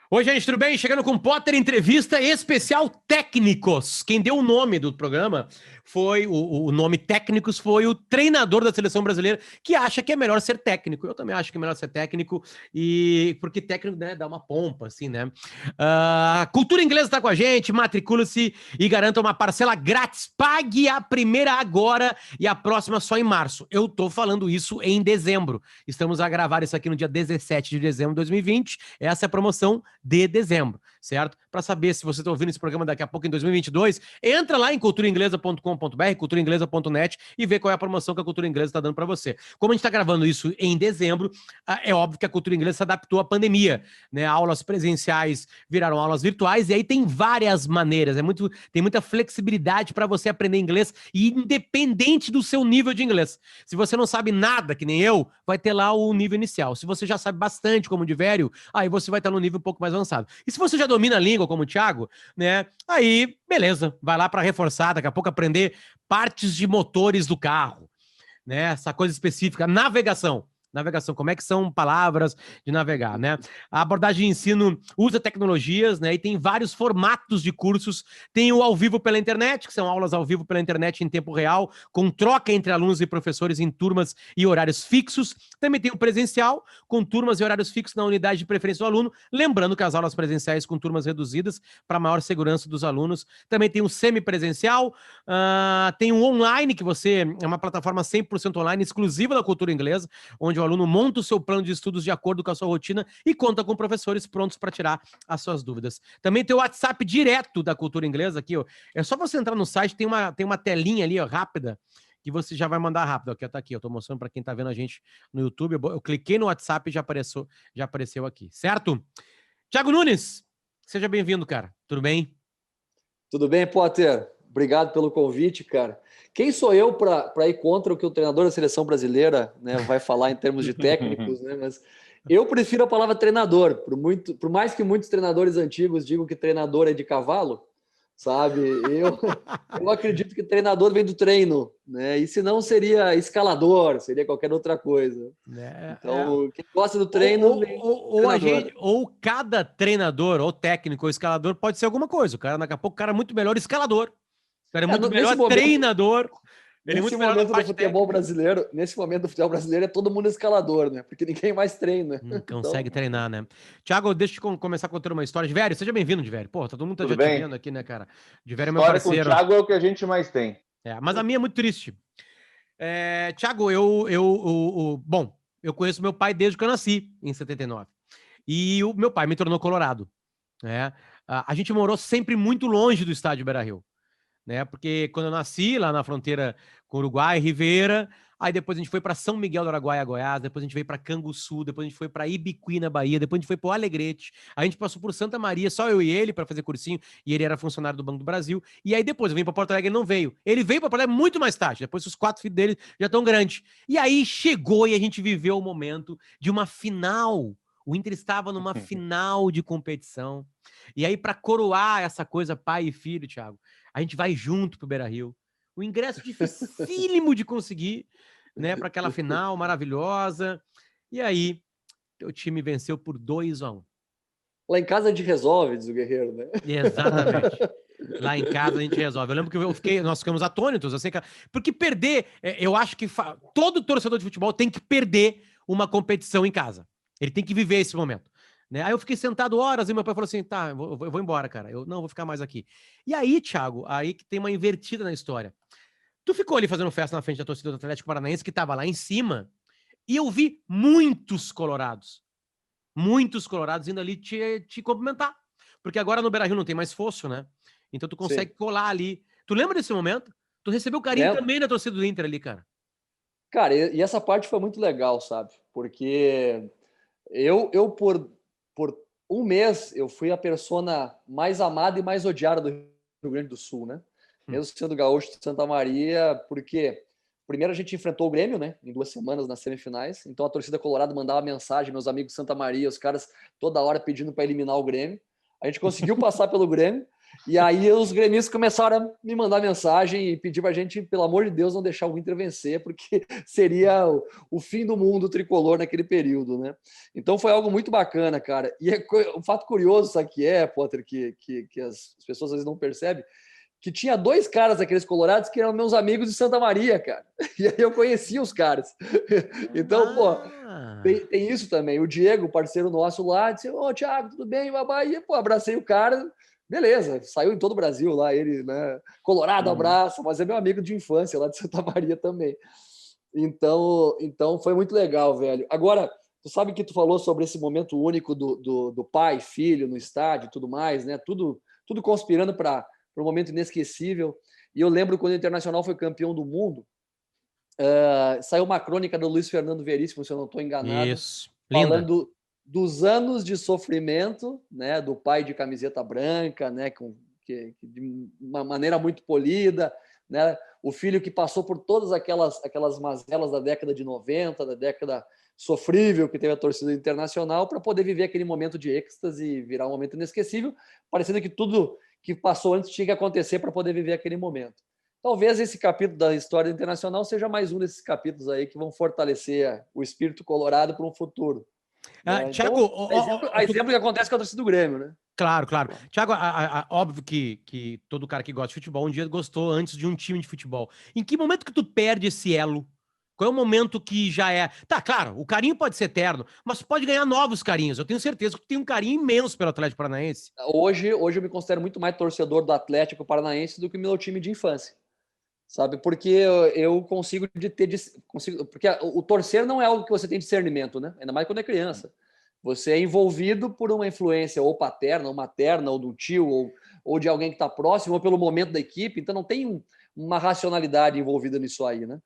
Oi, gente, tudo bem? Chegando com Potter Entrevista Especial Técnicos. Quem deu o nome do programa foi, o nome Técnicos foi o treinador da seleção brasileira que acha que é melhor ser técnico. Eu também acho que é melhor ser técnico, e porque técnico, né, dá uma pompa, assim, né? Cultura Inglesa tá com a gente, matricule-se e garanta uma parcela grátis. Pague a primeira agora e a próxima só em março. Eu tô falando isso em dezembro. Estamos a gravar isso aqui no dia 17 de dezembro de 2020. Essa é a promoção de dezembro, certo? Para saber se você está ouvindo esse programa daqui a pouco em 2022, entra lá em culturainglesa.com.br, culturainglesa.net e vê qual é a promoção que a Cultura Inglesa está dando para você. Como a gente está gravando isso em dezembro, é óbvio que a Cultura Inglesa se adaptou à pandemia, né? Aulas presenciais viraram aulas virtuais e aí tem várias maneiras, tem muita flexibilidade para você aprender inglês, independente do seu nível de inglês. Se você não sabe nada, que nem eu, vai ter lá o nível inicial. Se você já sabe bastante, como o Divério, aí você vai estar no nível um pouco mais avançado. E se você já domina a língua, como o Thiago, né? Aí, beleza, vai lá para reforçar, daqui a pouco aprender partes de motores do carro, né? Essa coisa específica, navegação. Navegação, como é que são palavras de navegar, né? A abordagem de ensino usa tecnologias, né? E tem vários formatos de cursos. Tem o ao vivo pela internet, que são aulas ao vivo pela internet em tempo real, com troca entre alunos e professores em turmas e horários fixos. Também tem o presencial, com turmas e horários fixos na unidade de preferência do aluno. Lembrando que as aulas presenciais com turmas reduzidas para maior segurança dos alunos. Também tem o semipresencial, tem o online, que é uma plataforma 100% online, exclusiva da Cultura Inglesa, onde o aluno monta o seu plano de estudos de acordo com a sua rotina e conta com professores prontos para tirar as suas dúvidas. Também tem o WhatsApp direto da Cultura Inglesa aqui, ó. É só você entrar no site, tem uma telinha ali, ó, rápida, que você já vai mandar rápido. Aqui, tá aqui, eu tô mostrando para quem tá vendo a gente no YouTube. Eu cliquei no WhatsApp e já apareceu aqui, certo? Thiago Nunes, seja bem-vindo, cara. Tudo bem? Tudo bem, Potter? Obrigado pelo convite, cara. Quem sou eu para ir contra o que o treinador da seleção brasileira, né, vai falar em termos de técnicos, né? Mas eu prefiro a palavra treinador. Por mais que muitos treinadores antigos digam que treinador é de cavalo, sabe? Eu acredito que treinador vem do treino, né? E se não seria escalador, seria qualquer outra coisa. Então, quem gosta do treino vem treinador. Ou cada treinador, ou técnico, ou escalador pode ser alguma coisa. O cara, daqui a pouco, o cara é muito melhor escalador. O cara é muito melhor treinador. Ele é muito melhor na parte técnica. Nesse momento do futebol brasileiro, é todo mundo escalador, né? Porque ninguém mais treina. Não consegue treinar, né? Thiago, deixa eu começar contando uma história. Divério, seja bem-vindo, Divério. Pô, todo mundo tá já te vendo aqui, né, cara? Divério é meu parceiro. Com o Thiago é o que a gente mais tem. Mas a minha é muito triste. Thiago, bom, eu conheço meu pai desde que eu nasci, em 79. E o meu pai me tornou colorado, né? A gente morou sempre muito longe do estádio Beira-Rio, né? Porque quando eu nasci lá na fronteira com Uruguai, Rivera, aí depois a gente foi para São Miguel do Araguaia, Goiás, depois a gente veio para Canguçu, depois a gente foi para Ibiqui, na Bahia, depois a gente foi para o Alegrete, a gente passou por Santa Maria, só eu e ele para fazer cursinho, e ele era funcionário do Banco do Brasil. E aí depois eu vim para Porto Alegre, ele não veio. Ele veio para Porto Alegre muito mais tarde, depois os 4 filhos dele já estão grandes. E aí chegou e a gente viveu o momento de uma final. O Inter estava numa final de competição. E aí, para coroar essa coisa pai e filho, Thiago, a gente vai junto pro Beira-Rio. O ingresso dificílimo de conseguir, né, para aquela final maravilhosa. E aí, o time venceu por 2-1. Lá em casa a gente resolve, diz o Guerreiro, né? Exatamente. Lá em casa a gente resolve. Eu lembro que nós ficamos atônitos, assim, porque perder, eu acho que todo torcedor de futebol tem que perder uma competição em casa. Ele tem que viver esse momento. Né? Aí eu fiquei sentado horas e meu pai falou assim, tá, eu vou embora, cara. Eu não vou ficar mais aqui. E aí, Thiago, aí que tem uma invertida na história. Tu ficou ali fazendo festa na frente da torcida do Atlético Paranaense, que tava lá em cima, e eu vi muitos colorados indo ali te cumprimentar. Porque agora no Beira-Rio não tem mais fosso, né? Então tu consegue colar ali. Tu lembra desse momento? Tu recebeu carinho também da torcida do Inter ali, cara. Cara, e essa parte foi muito legal, sabe? Porque eu por um mês, eu fui a persona mais amada e mais odiada do Rio Grande do Sul, né? Mesmo sendo gaúcho de Santa Maria, porque primeiro a gente enfrentou o Grêmio, né? Em 2 semanas nas semifinais. Então a torcida colorada mandava mensagem, meus amigos de Santa Maria, os caras toda hora pedindo para eliminar o Grêmio. A gente conseguiu passar pelo Grêmio. E aí os gremistas começaram a me mandar mensagem e pedir para a gente, pelo amor de Deus, não deixar o Inter vencer, porque seria o fim do mundo tricolor naquele período, né? Então foi algo muito bacana, cara. E um fato curioso, sabe que Potter, que as pessoas às vezes não percebem, que tinha 2 caras daqueles colorados que eram meus amigos de Santa Maria, cara. E aí eu conhecia os caras. Então, pô, tem isso também. O Diego, parceiro nosso lá, disse, ô, Thiago, tudo bem? E, pô, abracei o cara, beleza, saiu em todo o Brasil lá, ele, né? Colorado, abraço, mas é meu amigo de infância lá de Santa Maria também. Então foi muito legal, velho. Agora, tu sabe que tu falou sobre esse momento único do pai, filho, no estádio e tudo mais, né? Tudo conspirando para um momento inesquecível. E eu lembro quando o Internacional foi campeão do mundo, saiu uma crônica do Luiz Fernando Veríssimo, se eu não estou enganado, Isso. Falando dos anos de sofrimento, né, do pai de camiseta branca, né, de uma maneira muito polida, né, o filho que passou por todas aquelas mazelas da década de 90, da década sofrível que teve a torcida Internacional, para poder viver aquele momento de êxtase e virar um momento inesquecível, parecendo que tudo que passou antes tinha que acontecer para poder viver aquele momento. Talvez esse capítulo da história internacional seja mais um desses capítulos aí que vão fortalecer o espírito colorado para um futuro. Thiago, então, exemplo que acontece com a torcida do Grêmio, né? Claro. Thiago, óbvio que todo cara que gosta de futebol um dia gostou antes de um time de futebol. Em que momento que tu perde esse elo? Qual é o momento que já é... Tá, claro, o carinho pode ser eterno, mas pode ganhar novos carinhos. Eu tenho certeza que tu tem um carinho imenso pelo Atlético Paranaense. Hoje eu me considero muito mais torcedor do Atlético Paranaense do que o meu time de infância. Sabe? Porque eu consigo porque o torcer não é algo que você tem discernimento, né? Ainda mais quando é criança. Você é envolvido por uma influência ou paterna, ou materna, ou do tio, ou de alguém que está próximo, ou pelo momento da equipe. Então não tem uma racionalidade envolvida nisso aí, né?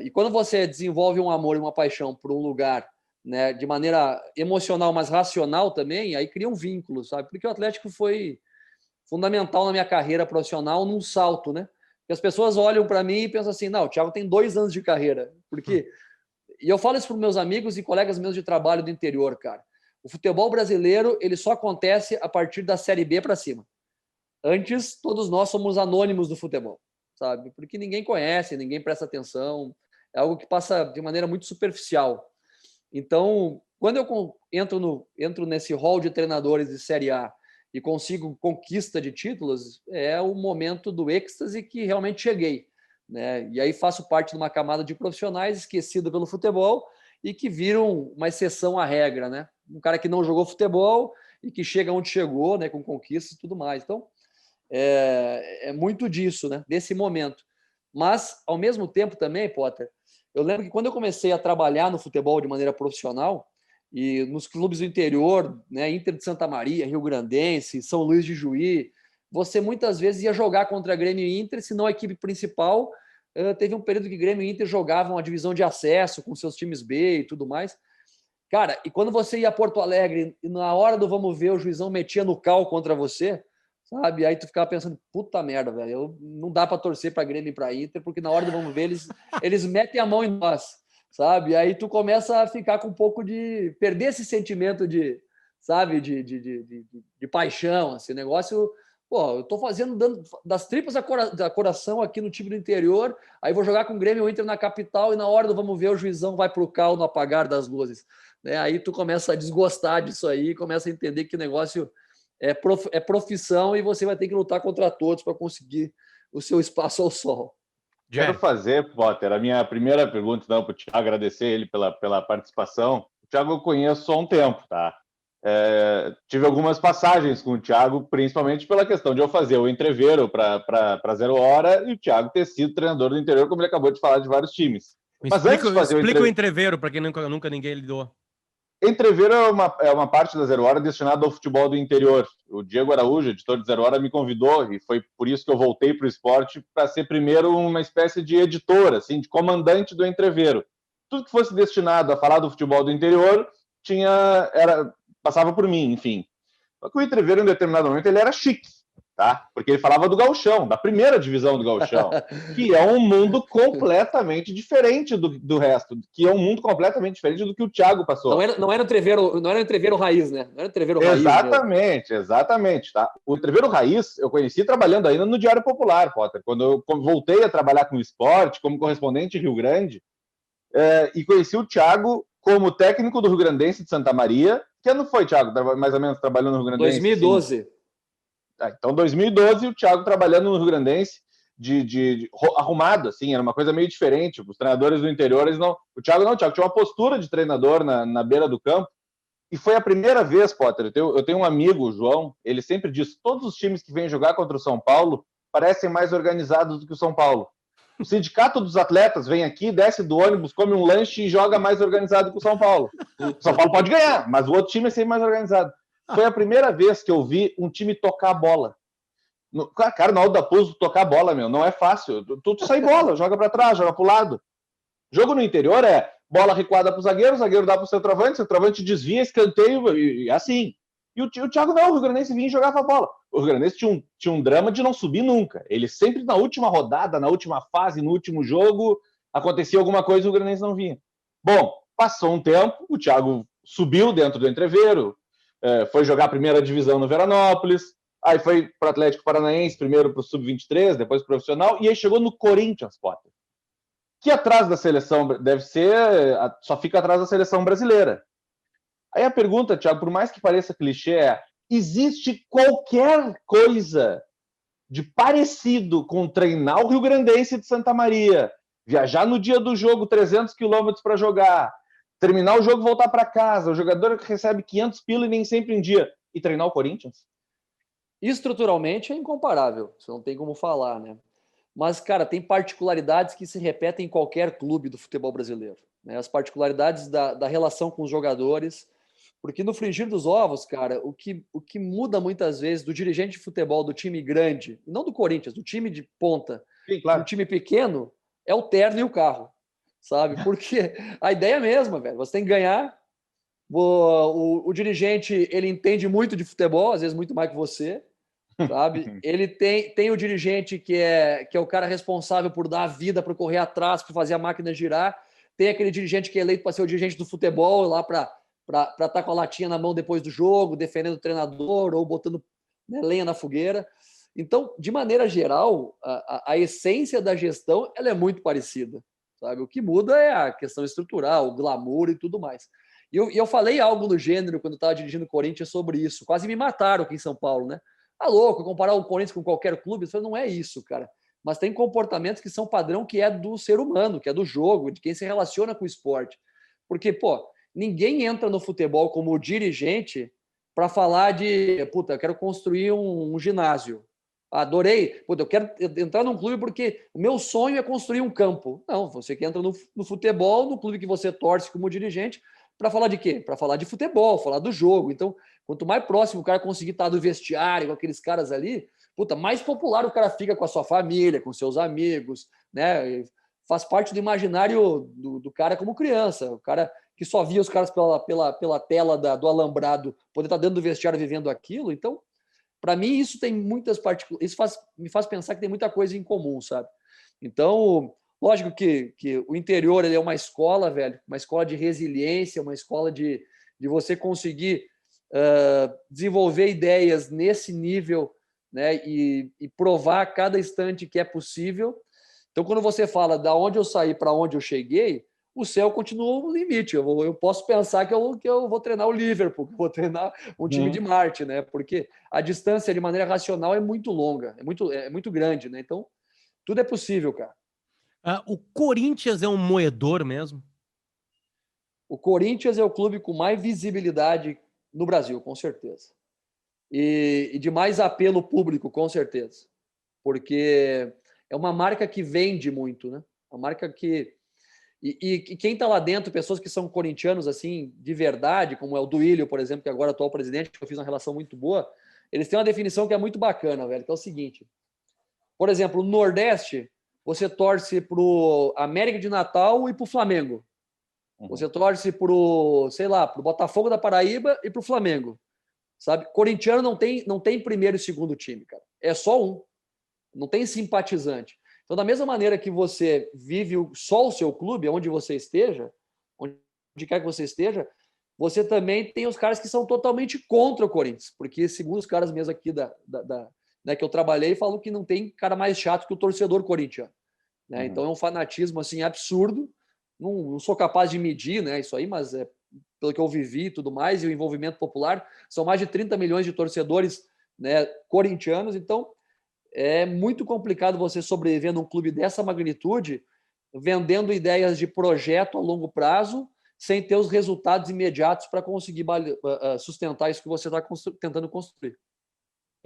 E quando você desenvolve um amor e uma paixão por um lugar, né, de maneira emocional, mas racional também, aí cria um vínculo, sabe? Porque o Atlético foi fundamental na minha carreira profissional num salto, né? Porque as pessoas olham para mim e pensam assim, não, o Thiago tem 2 anos de carreira. Porque... E eu falo isso para os meus amigos e colegas meus de trabalho do interior, cara. O futebol brasileiro, ele só acontece a partir da Série B para cima. Antes, todos nós somos anônimos do futebol, sabe? Porque ninguém conhece, ninguém presta atenção. É algo que passa de maneira muito superficial. Então, quando eu entro nesse hall de treinadores de Série A e consigo conquista de títulos, é o momento do êxtase que realmente cheguei, né? E aí faço parte de uma camada de profissionais esquecida pelo futebol e que viram uma exceção à regra, né? Um cara que não jogou futebol e que chega onde chegou, né, com conquistas e tudo mais. Então, é muito disso, né? Desse momento. Mas, ao mesmo tempo também, Potter, eu lembro que quando eu comecei a trabalhar no futebol de maneira profissional e nos clubes do interior, né, Inter de Santa Maria, Rio Grandense, São Luís de Juí, você muitas vezes ia jogar contra Grêmio e Inter, se não a equipe principal. Teve um período que Grêmio e Inter jogavam a divisão de acesso com seus times B e tudo mais. Cara, e quando você ia a Porto Alegre e na hora do vamos ver, o juizão metia no cal contra você, sabe? Aí tu ficava pensando, puta merda, velho, não dá para torcer para Grêmio e para Inter, porque na hora do vamos ver, eles metem a mão em nós, sabe? Aí tu começa a ficar com um pouco de... perder esse sentimento de, sabe, de paixão, assim, negócio... Pô, eu tô dando das tripas da coração aqui no time do interior, aí vou jogar com o Grêmio e o Inter na capital e na hora do vamos ver, o juizão vai pro cal no apagar das luzes. Né? Aí tu começa a desgostar disso aí, começa a entender que o negócio é profissão e você vai ter que lutar contra todos para conseguir o seu espaço ao sol. Quero fazer, Potter, a minha primeira pergunta para o Thiago, agradecer ele pela participação. O Thiago eu conheço há um tempo, tá? Tive algumas passagens com o Thiago, principalmente pela questão de eu fazer o entreveiro para 0 Hora e o Thiago ter sido treinador do interior, como ele acabou de falar, de vários times. Mas antes de fazer explica o entreveiro para quem nunca ninguém lidou. Entreveiro é uma parte da 0 Hora destinada ao futebol do interior. O Diego Araújo, editor de 0 Hora, me convidou e foi por isso que eu voltei para o esporte, para ser primeiro uma espécie de editor, assim, de comandante do entreveiro. Tudo que fosse destinado a falar do futebol do interior passava por mim, enfim. Só que o entreveiro, em determinado momento, ele era chique. tá? Porque ele falava do Gauchão, da primeira divisão do Gauchão, que é um mundo completamente diferente do resto, que é um mundo completamente diferente do que o Thiago passou. Não era o Entreveiro raiz, né? Não era o Entreveiro raiz Exatamente, exatamente, tá? O Entreveiro Raiz eu conheci trabalhando ainda no Diário Popular, Potter, quando eu voltei a trabalhar com o esporte, como correspondente em Rio Grande, e conheci o Thiago como técnico do Rio Grandense de Santa Maria. Que ano foi, Thiago, mais ou menos trabalhando no Rio Grandense? 2012. Sim. Então, 2012, o Thiago trabalhando no Rio Grandense, de arrumado, assim, era uma coisa meio diferente. Os treinadores do interior, eles não. O Thiago tinha uma postura de treinador na beira do campo. E foi a primeira vez, Potter. Eu tenho um amigo, o João, ele sempre diz: todos os times que vêm jogar contra o São Paulo parecem mais organizados do que o São Paulo. O sindicato dos atletas vem aqui, desce do ônibus, come um lanche e joga mais organizado que o São Paulo. O São Paulo pode ganhar, mas o outro time é sempre mais organizado. Foi a primeira vez que eu vi um time tocar a bola. Cara, no Alto da Pouso, tocar a bola, meu, não é fácil. Tu sai bola, joga para trás, joga para o lado. Jogo no interior é bola recuada para o zagueiro dá para o centroavante desvia, escanteio, e assim. E o Thiago não, o Rio Grandense vinha e jogava a bola. O Rio Grandense tinha um drama de não subir nunca. Ele sempre na última rodada, na última fase, no último jogo, acontecia alguma coisa e o Rio Grandense não vinha. Bom, passou um tempo, o Thiago subiu dentro do Entreveiro, foi jogar a primeira divisão no Veranópolis, aí foi para o Atlético Paranaense, primeiro para o Sub-23, depois pro profissional, e aí chegou no Corinthians, Potter. Que atrás da seleção só fica atrás da seleção brasileira. Aí a pergunta, Thiago, por mais que pareça clichê, existe qualquer coisa de parecido com treinar o Rio Grandense de Santa Maria, viajar no dia do jogo 300 quilômetros para jogar, terminar o jogo e voltar para casa, o jogador que recebe 500 pila e nem sempre em dia, e treinar o Corinthians? Estruturalmente é incomparável, você não tem como falar, né? Mas, cara, tem particularidades que se repetem em qualquer clube do futebol brasileiro, né? As particularidades da relação com os jogadores, porque no frigir dos ovos, cara, o que muda muitas vezes do dirigente de futebol do time grande, não do Corinthians, do time de ponta, sim, claro, do time pequeno, é o terno e o carro, sabe? Porque a ideia é a mesma, velho. Você tem que ganhar. O dirigente, ele entende muito de futebol, às vezes muito mais que você, sabe? Ele tem o dirigente que é o cara responsável por dar a vida, para correr atrás, para fazer a máquina girar. Tem aquele dirigente que é eleito para ser o dirigente do futebol, lá para estar com a latinha na mão depois do jogo, defendendo o treinador ou botando, né, lenha na fogueira. Então, de maneira geral, a essência da gestão ela é muito parecida, sabe? O que muda é a questão estrutural, o glamour e tudo mais. E eu falei algo do gênero quando eu estava dirigindo o Corinthians sobre isso. Quase me mataram aqui em São Paulo, né? Tá louco, comparar o Corinthians com qualquer clube? Eu falei, não é isso, cara. Mas tem comportamentos que são padrão, que é do ser humano, que é do jogo, de quem se relaciona com o esporte. Porque, pô, ninguém entra no futebol como dirigente para falar de, puta, eu quero construir um ginásio. Adorei, puta, eu quero entrar num clube porque o meu sonho é construir um campo. Não, você que entra no futebol, no clube que você torce como dirigente, para falar de quê? Para falar de futebol, falar do jogo. Então, quanto mais próximo o cara conseguir estar do vestiário, com aqueles caras ali, puta, mais popular o cara fica com a sua família, com seus amigos, né? Faz parte do imaginário do cara como criança. O cara que só via os caras pela tela do alambrado, poder estar dentro do vestiário vivendo aquilo. Então, para mim, isso tem muitas particularidades. Isso me faz pensar que tem muita coisa em comum, sabe? Então, lógico que o interior ele é uma escola, velho, uma escola de resiliência, uma escola de você conseguir desenvolver ideias nesse nível, né, e provar a cada instante que é possível. Então, quando você fala da onde eu saí para onde eu cheguei, o céu continua o limite. Eu posso pensar que eu vou treinar o Liverpool, que eu vou treinar um time de Marte, né? Porque a distância, de maneira racional, é muito longa, é muito grande, né? Então, tudo é possível, cara. O Corinthians é um moedor mesmo? O Corinthians é o clube com mais visibilidade no Brasil, com certeza. E de mais apelo público, com certeza. Porque é uma marca que vende muito, né? Uma marca que... E quem está lá dentro, pessoas que são corintianos assim de verdade, como é o Duílio, por exemplo, que agora é atual presidente, que eu fiz uma relação muito boa, eles têm uma definição que é muito bacana, velho, que é o seguinte. Por exemplo, no Nordeste, você torce pro América de Natal e pro Flamengo. Você torce pro, sei lá, pro Botafogo da Paraíba e pro Flamengo. Sabe? Corintiano não tem primeiro e segundo time, cara. é só um. Não tem simpatizante. Então, da mesma maneira que você vive só o seu clube, onde você esteja, onde quer que você esteja, você também tem os caras que são totalmente contra o Corinthians, porque segundo os caras mesmo aqui né, que eu trabalhei, falam que não tem cara mais chato que o torcedor corintiano. Né? Então é um fanatismo assim absurdo. Não sou capaz de medir, né, isso aí, mas pelo que eu vivi e tudo mais, e o envolvimento popular, são mais de 30 milhões de torcedores, né, corintianos, então é muito complicado você sobreviver num clube dessa magnitude, vendendo ideias de projeto a longo prazo, sem ter os resultados imediatos para conseguir sustentar isso que você está tentando construir.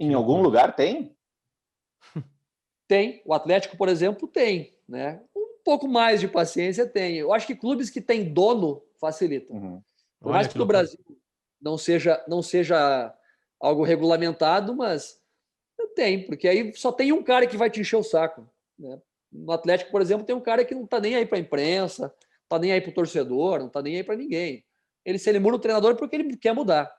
Em algum lugar tem? Tem. O Atlético, por exemplo, tem. Né? Um pouco mais de paciência tem. Eu acho que clubes que têm dono facilitam. Por mais que no Brasil não seja algo regulamentado, mas tem, porque aí só tem um cara que vai te encher o saco. Né? No Atlético, por exemplo, tem um cara que não está nem aí para a imprensa, não está nem aí para o torcedor, não está nem aí para ninguém. Se ele muda o treinador porque ele quer mudar.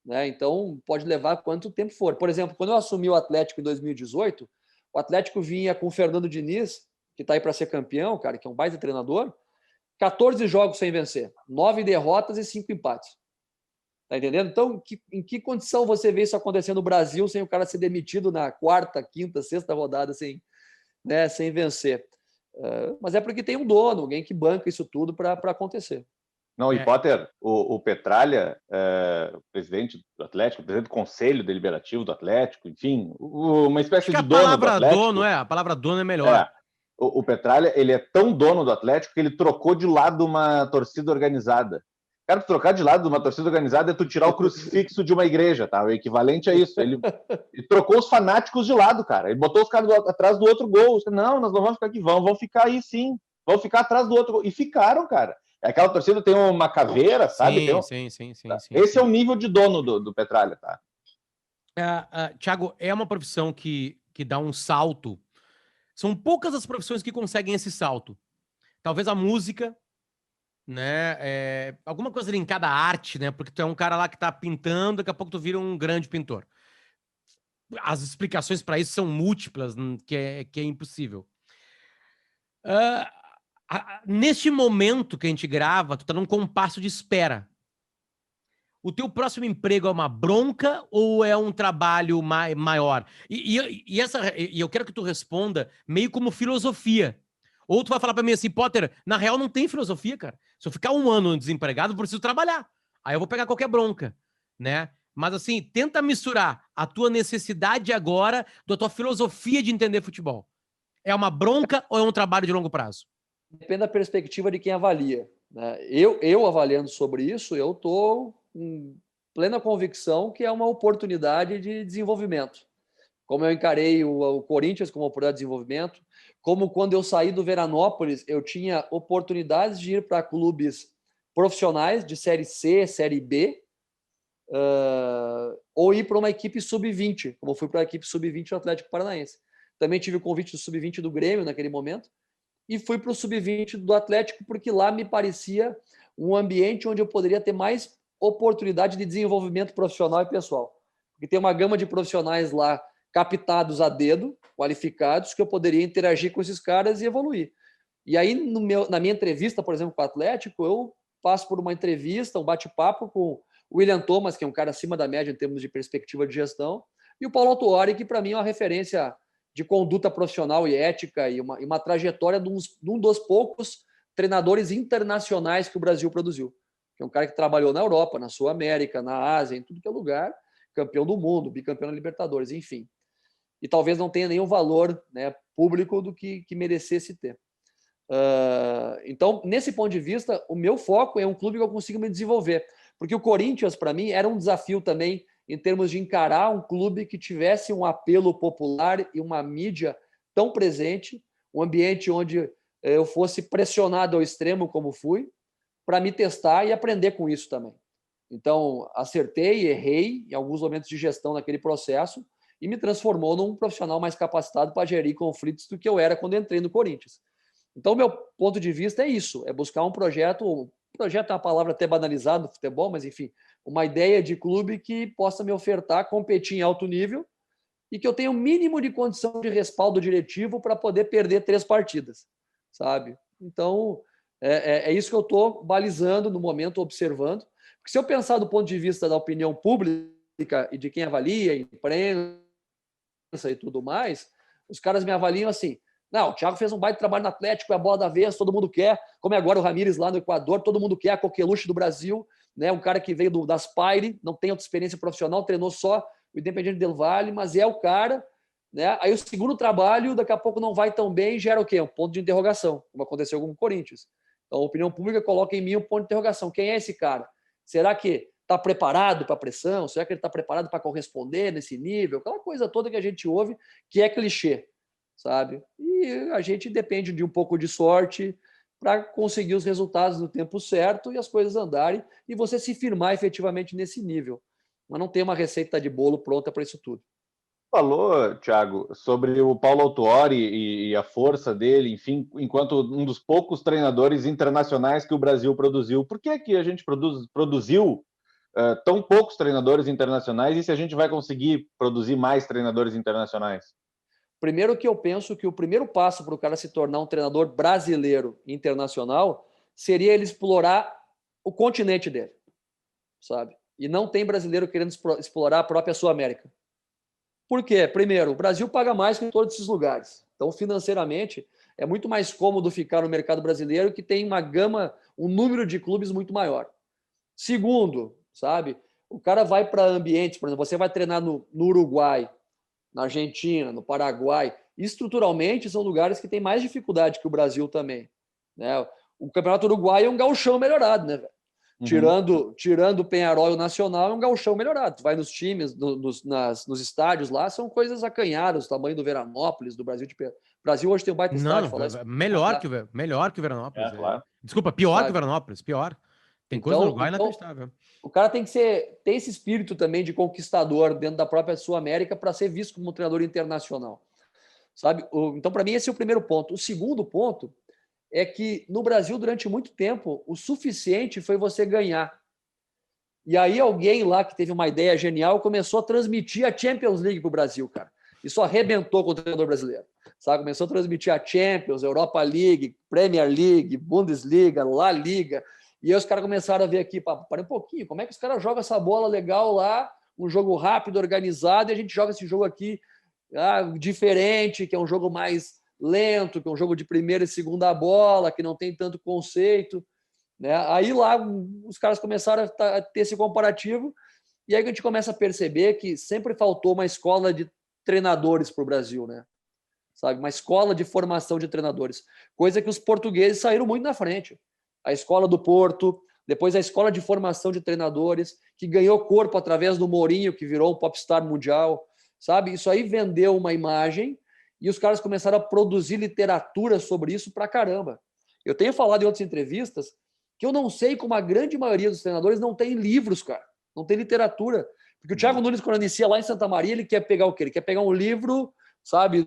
Né? Então, pode levar quanto tempo for. Por exemplo, quando eu assumi o Atlético em 2018, o Atlético vinha com o Fernando Diniz, que está aí para ser campeão, cara, que é um baita treinador, 14 jogos sem vencer, 9 derrotas e 5 empates. Tá entendendo? Então, em que condição você vê isso acontecendo no Brasil sem o cara ser demitido na quarta, quinta, sexta rodada sem vencer? Mas é porque tem um dono, alguém que banca isso tudo para acontecer. Não, e Potter, o Petralha, presidente do Atlético, presidente do Conselho Deliberativo do Atlético, enfim, uma espécie de dono do Atlético. A palavra dono é melhor. O Petralha, ele é tão dono do Atlético que ele trocou de lado uma torcida organizada. Cara, trocar de lado de uma torcida organizada é tu tirar o crucifixo de uma igreja, tá? O equivalente a isso. Ele trocou os fanáticos de lado, cara. Ele botou os caras atrás do outro gol. Não, nós não vamos ficar aqui, vão ficar aí sim. Vão ficar atrás do outro gol. E ficaram, cara. Aquela torcida tem uma caveira, sabe? Sim. Esse é o nível de dono do Petralha, tá? Thiago, é uma profissão que dá um salto. São poucas as profissões que conseguem esse salto. Talvez a música, né? Alguma coisa linkada à arte, né? Porque tu é um cara lá que tá pintando, daqui a pouco tu vira um grande pintor. As explicações para isso são múltiplas, que é impossível. Neste momento que a gente grava, tu tá num compasso de espera. O teu próximo emprego é uma bronca ou é um trabalho maior? E eu quero que tu responda meio como filosofia. Ou tu vai falar para mim assim, Potter, na real não tem filosofia, cara. Se eu ficar um ano desempregado, eu preciso trabalhar. Aí eu vou pegar qualquer bronca, né? Mas assim, tenta misturar a tua necessidade agora da tua filosofia de entender futebol. É uma bronca ou é um trabalho de longo prazo? Depende da perspectiva de quem avalia. Né? Eu avaliando sobre isso, eu estou com plena convicção que é uma oportunidade de desenvolvimento. Como eu encarei o Corinthians como oportunidade de desenvolvimento, como quando eu saí do Veranópolis, eu tinha oportunidades de ir para clubes profissionais de Série C, Série B, ou ir para uma equipe sub-20, como eu fui para a equipe sub-20 do Atlético Paranaense. Também tive o convite do sub-20 do Grêmio naquele momento, e fui para o sub-20 do Atlético, porque lá me parecia um ambiente onde eu poderia ter mais oportunidade de desenvolvimento profissional e pessoal. Porque tem uma gama de profissionais lá captados a dedo, qualificados, que eu poderia interagir com esses caras e evoluir. E aí, na minha entrevista, por exemplo, com o Atlético, eu passo por uma entrevista, um bate-papo com o William Thomas, que é um cara acima da média em termos de perspectiva de gestão, e o Paulo Autuori, que para mim é uma referência de conduta profissional e ética e uma trajetória de um dos poucos treinadores internacionais que o Brasil produziu. Que é um cara que trabalhou na Europa, na Sul América, na Ásia, em tudo que é lugar, campeão do mundo, bicampeão da Libertadores, enfim. E talvez não tenha nenhum valor, né, público do que merecesse ter. Então, nesse ponto de vista, o meu foco é um clube que eu consigo me desenvolver. Porque o Corinthians, para mim, era um desafio também em termos de encarar um clube que tivesse um apelo popular e uma mídia tão presente, um ambiente onde eu fosse pressionado ao extremo, como fui, para me testar e aprender com isso também. Então, acertei, errei em alguns momentos de gestão naquele processo e me transformou num profissional mais capacitado para gerir conflitos do que eu era quando entrei no Corinthians. Então, meu ponto de vista é isso, é buscar um projeto é uma palavra até banalizada no futebol, mas enfim, uma ideia de clube que possa me ofertar competir em alto nível e que eu tenha o mínimo de condição de respaldo diretivo para poder perder 3 partidas, sabe? Então, é isso que eu estou balizando no momento, observando. Porque se eu pensar do ponto de vista da opinião pública e de quem avalia, imprensa e tudo mais, os caras me avaliam assim: não, o Thiago fez um baita trabalho no Atlético, é a bola da vez, todo mundo quer, como é agora o Ramírez lá no Equador, todo mundo quer, a coqueluche do Brasil, né? Um cara que veio das Paire, não tem outra experiência profissional, treinou só o Independiente del Valle, mas é o cara, né? Aí o segundo trabalho, daqui a pouco não vai tão bem, gera o quê? Um ponto de interrogação, como aconteceu com o Corinthians. Então a opinião pública coloca em mim um ponto de interrogação. Quem é esse cara? Será que está preparado para a pressão? Será que ele está preparado para corresponder nesse nível? Aquela coisa toda que a gente ouve, que é clichê, sabe? E a gente depende de um pouco de sorte para conseguir os resultados no tempo certo e as coisas andarem e você se firmar efetivamente nesse nível. Mas não tem uma receita de bolo pronta para isso tudo. Falou, Thiago, sobre o Paulo Autuori e a força dele, enfim, enquanto um dos poucos treinadores internacionais que o Brasil produziu. Por que que a gente produziu tão poucos treinadores internacionais e se a gente vai conseguir produzir mais treinadores internacionais? Primeiro que eu penso que o primeiro passo para o cara se tornar um treinador brasileiro internacional seria ele explorar o continente dele, sabe? E não tem brasileiro querendo explorar a própria Sul-América. Por quê? Primeiro, o Brasil paga mais que em todos esses lugares. Então, financeiramente, é muito mais cômodo ficar no mercado brasileiro, que tem uma gama, um número de clubes muito maior. Segundo, sabe? O cara vai para ambientes, por exemplo, você vai treinar no Uruguai, na Argentina, no Paraguai. Estruturalmente, são lugares que têm mais dificuldade que o Brasil também, né? O Campeonato Uruguai é um gauchão melhorado, né, velho? Tirando o Peñarol e o Nacional, é um gauchão melhorado. Tu vai nos times, nos estádios lá, são coisas acanhadas, o tamanho do Veranópolis, do Brasil. O Brasil hoje tem um baita estádio. Melhor que o Veranópolis. Claro. Desculpa, pior que o Veranópolis, pior. Tem coisa no Uruguai inacreditável. O cara tem que ter esse espírito também de conquistador dentro da própria Sul-América para ser visto como um treinador internacional, sabe? Então, para mim, esse é o primeiro ponto. O segundo ponto é que no Brasil, durante muito tempo, o suficiente foi você ganhar. E aí alguém lá que teve uma ideia genial começou a transmitir a Champions League para o Brasil, cara. Isso arrebentou com o treinador brasileiro, sabe? Começou a transmitir a Champions, Europa League, Premier League, Bundesliga, La Liga. E aí os caras começaram a ver aqui, para um pouquinho, como é que os caras jogam essa bola legal lá, um jogo rápido, organizado, e a gente joga esse jogo aqui diferente, que é um jogo mais lento, que é um jogo de primeira e segunda bola, que não tem tanto conceito, né? Aí lá os caras começaram a ter esse comparativo e aí a gente começa a perceber que sempre faltou uma escola de treinadores para o Brasil, né? Sabe? Uma escola de formação de treinadores, coisa que os portugueses saíram muito na frente. A escola do Porto, depois a escola de formação de treinadores, que ganhou corpo através do Mourinho, que virou um popstar mundial, sabe? Isso aí vendeu uma imagem e os caras começaram a produzir literatura sobre isso pra caramba. Eu tenho falado em outras entrevistas que eu não sei como a grande maioria dos treinadores não tem livros, cara. Não tem literatura. Porque o Thiago Nunes, quando inicia lá em Santa Maria, ele quer pegar o quê? Ele quer pegar um livro, sabe,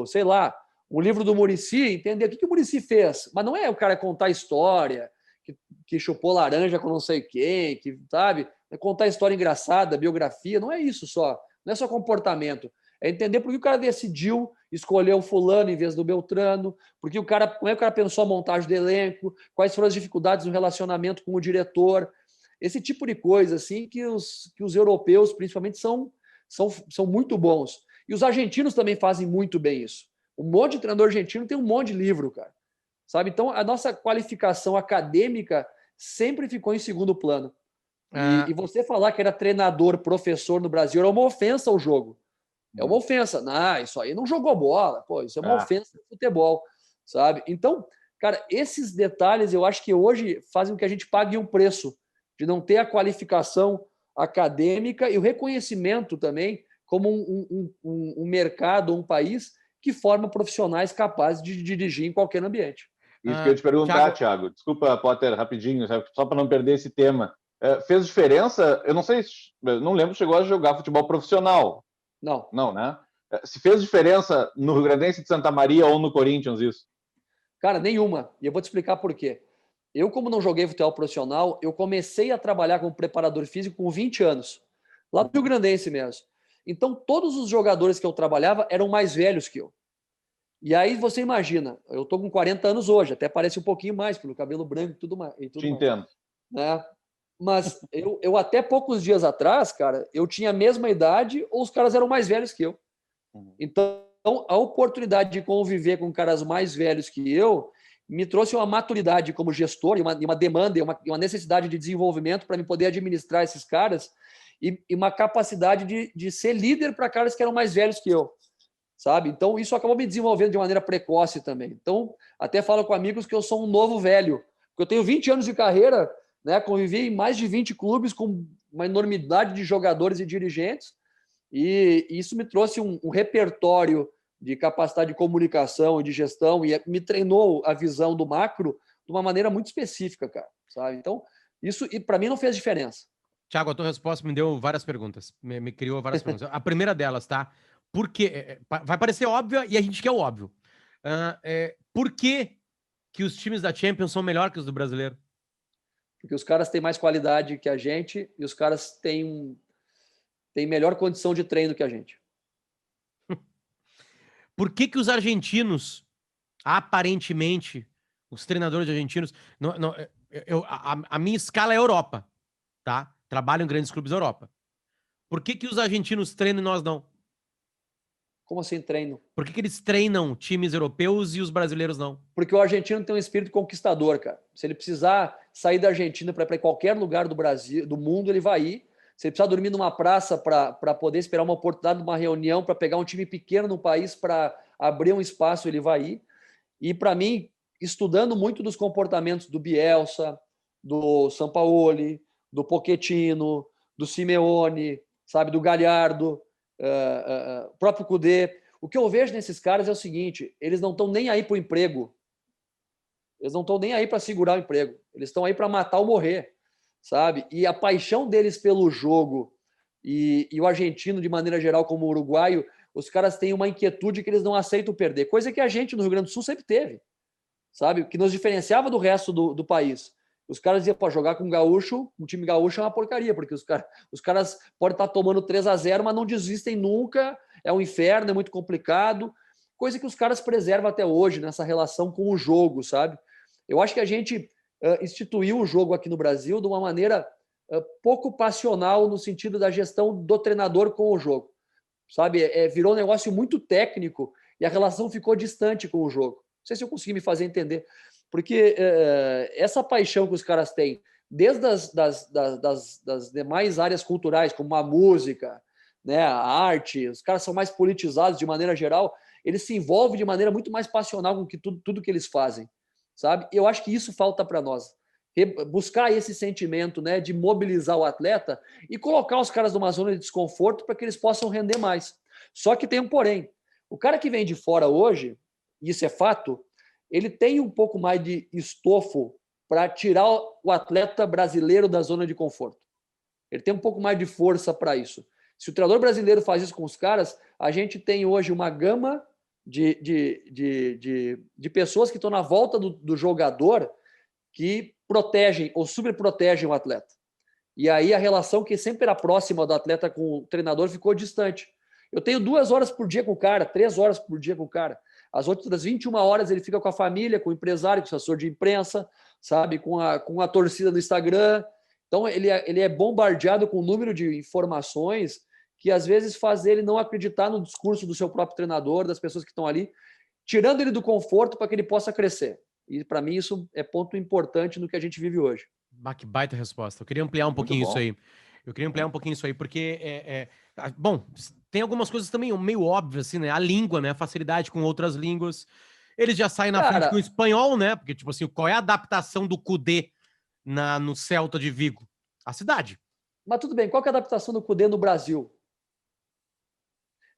sei lá, um livro do Muricy, entender o que o Muricy fez. Mas não é o cara contar a história, que chupou laranja com não sei quem, que, sabe, é contar a história engraçada, biografia. Não é isso só. Não é só comportamento. É entender por que o cara decidiu escolher o fulano em vez do Beltrano, como é que o cara pensou a montagem do elenco, quais foram as dificuldades no relacionamento com o diretor. Esse tipo de coisa assim que os europeus, principalmente, são muito bons. E os argentinos também fazem muito bem isso. Um monte de treinador argentino tem um monte de livro, cara. Sabe? Então, a nossa qualificação acadêmica sempre ficou em segundo plano. E você falar que era treinador, professor no Brasil era uma ofensa ao jogo. É uma ofensa. Não, isso aí não jogou bola. Pô, isso é uma ofensa de futebol, sabe? Então, cara, esses detalhes eu acho que hoje fazem com que a gente pague um preço de não ter a qualificação acadêmica e o reconhecimento também como um mercado, um país que forma profissionais capazes de dirigir em qualquer ambiente. Isso que eu ia te perguntar, Thiago. Desculpa, Potter, rapidinho, só para não perder esse tema. Fez diferença? Eu não sei, não lembro se chegou a jogar futebol profissional. Não. Não, né? Se fez diferença no Rio Grandense de Santa Maria ou no Corinthians isso? Cara, nenhuma. E eu vou te explicar por quê. Eu, como não joguei futebol profissional, eu comecei a trabalhar como preparador físico com 20 anos. Lá no Rio Grandense mesmo. Então, todos os jogadores que eu trabalhava eram mais velhos que eu. E aí você imagina, eu tô com 40 anos hoje, até parece um pouquinho mais, pelo cabelo branco e tudo mais. Te entendo. Né? Mas eu até poucos dias atrás, cara, eu tinha a mesma idade ou os caras eram mais velhos que eu. Então, a oportunidade de conviver com caras mais velhos que eu me trouxe uma maturidade como gestor, e uma demanda, e uma necessidade de desenvolvimento para me poder administrar esses caras e uma capacidade de ser líder para caras que eram mais velhos que eu, sabe? Então, isso acabou me desenvolvendo de maneira precoce também. Então, até falo com amigos que eu sou um novo velho, porque eu tenho 20 anos de carreira, né? Convivi em mais de 20 clubes com uma enormidade de jogadores e dirigentes, e isso me trouxe um repertório de capacidade de comunicação e de gestão e me treinou a visão do macro de uma maneira muito específica, cara, sabe? Então, isso para mim não fez diferença. Thiago, a tua resposta me deu várias perguntas, me criou várias perguntas. A primeira delas, tá? Por quê? Vai parecer óbvio e a gente quer o óbvio. Por que os times da Champions são melhores que os do brasileiro? Porque os caras têm mais qualidade que a gente e os caras têm melhor condição de treino que a gente. Por que os argentinos, aparentemente, os treinadores argentinos... a minha escala é Europa, tá? Trabalho em grandes clubes da Europa. Por que os argentinos treinam e nós não? Como assim treino? Por que eles treinam times europeus e os brasileiros não? Porque o argentino tem um espírito conquistador, cara. Se ele precisar sair da Argentina para ir para qualquer lugar do Brasil, do mundo, ele vai ir. Se ele precisar dormir numa praça para poder esperar uma oportunidade de uma reunião, para pegar um time pequeno no país para abrir um espaço, ele vai ir. E para mim, estudando muito dos comportamentos do Bielsa, do Sampaoli, do Pochettino, do Simeone, sabe, do Galhardo, próprio Kudê. O que eu vejo nesses caras é o seguinte: eles não estão nem aí para o emprego. Eles não estão nem aí para segurar o emprego. Eles estão aí para matar ou morrer, sabe? E a paixão deles pelo jogo e o argentino, de maneira geral, como o uruguaio, os caras têm uma inquietude que eles não aceitam perder. Coisa que a gente, no Rio Grande do Sul, sempre teve, sabe? Que nos diferenciava do resto do país. Os caras diziam, pô, jogar com gaúcho, um time gaúcho é uma porcaria, porque os caras podem estar tomando 3-0, mas não desistem nunca, é um inferno, é muito complicado, coisa que os caras preservam até hoje nessa relação com o jogo, sabe? Eu acho que a gente instituiu o jogo aqui no Brasil de uma maneira pouco passional no sentido da gestão do treinador com o jogo, sabe? Virou um negócio muito técnico e a relação ficou distante com o jogo. Não sei se eu consegui me fazer entender. Porque essa paixão que os caras têm, desde das demais áreas culturais, como a música, né, a arte, os caras são mais politizados de maneira geral, eles se envolvem de maneira muito mais passional com que tudo que eles fazem, sabe? E eu acho que isso falta para nós. Buscar esse sentimento, né, de mobilizar o atleta e colocar os caras numa zona de desconforto para que eles possam render mais. Só que tem um porém. O cara que vem de fora hoje, e isso é fato, ele tem um pouco mais de estofo para tirar o atleta brasileiro da zona de conforto. Ele tem um pouco mais de força para isso. Se o treinador brasileiro faz isso com os caras, a gente tem hoje uma gama de pessoas que estão na volta do jogador que protegem ou superprotegem o atleta. E aí a relação que sempre era próxima do atleta com o treinador ficou distante. Eu tenho 2 horas por dia com o cara, 3 horas por dia com o cara. As outras 21 horas ele fica com a família, com o empresário, com o assessor de imprensa, sabe, com a torcida do Instagram. Então ele é bombardeado com um número de informações que às vezes faz ele não acreditar no discurso do seu próprio treinador, das pessoas que estão ali, tirando ele do conforto para que ele possa crescer. E para mim isso é ponto importante no que a gente vive hoje. Que baita resposta. Eu queria ampliar um pouquinho isso aí. Porque bom, tem algumas coisas também meio óbvias, assim, né? A língua, né? A facilidade com outras línguas. Eles já saem na frente com o espanhol, né? Porque, tipo assim, qual é a adaptação do Kudê no Celta de Vigo? A cidade. Mas tudo bem, qual que é a adaptação do Kudê no Brasil?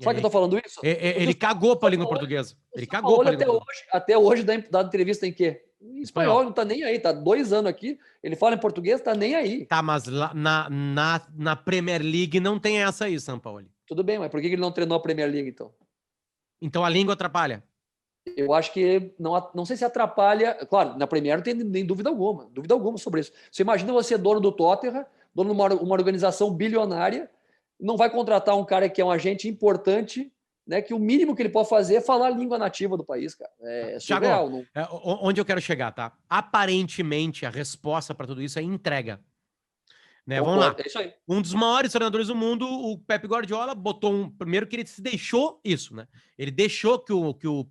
Sabe que eu tô falando isso? Ele cagou para a língua portuguesa. Ele cagou para a língua portuguesa. Até hoje dá entrevista em quê? Em espanhol, não tá nem aí. Tá 2 anos aqui, ele fala em português, tá nem aí. Tá, mas lá, na Premier League não tem essa aí, Sampaoli. Tudo bem, mas por que ele não treinou a Premier League, então? Então a língua atrapalha? Eu acho que não sei se atrapalha. Claro, na Premier não tem nem dúvida alguma sobre isso. Você imagina você dono do Tottenham, dono de uma organização bilionária, não vai contratar um cara que é um agente importante, né? Que o mínimo que ele pode fazer é falar a língua nativa do país, cara. É surreal. Thiago, onde eu quero chegar, tá? Aparentemente, a resposta para tudo isso é entrega. Né? Vamos lá. É isso aí. Um dos maiores treinadores do mundo, o Pep Guardiola, botou primeiro que ele se deixou isso, né? Ele deixou que o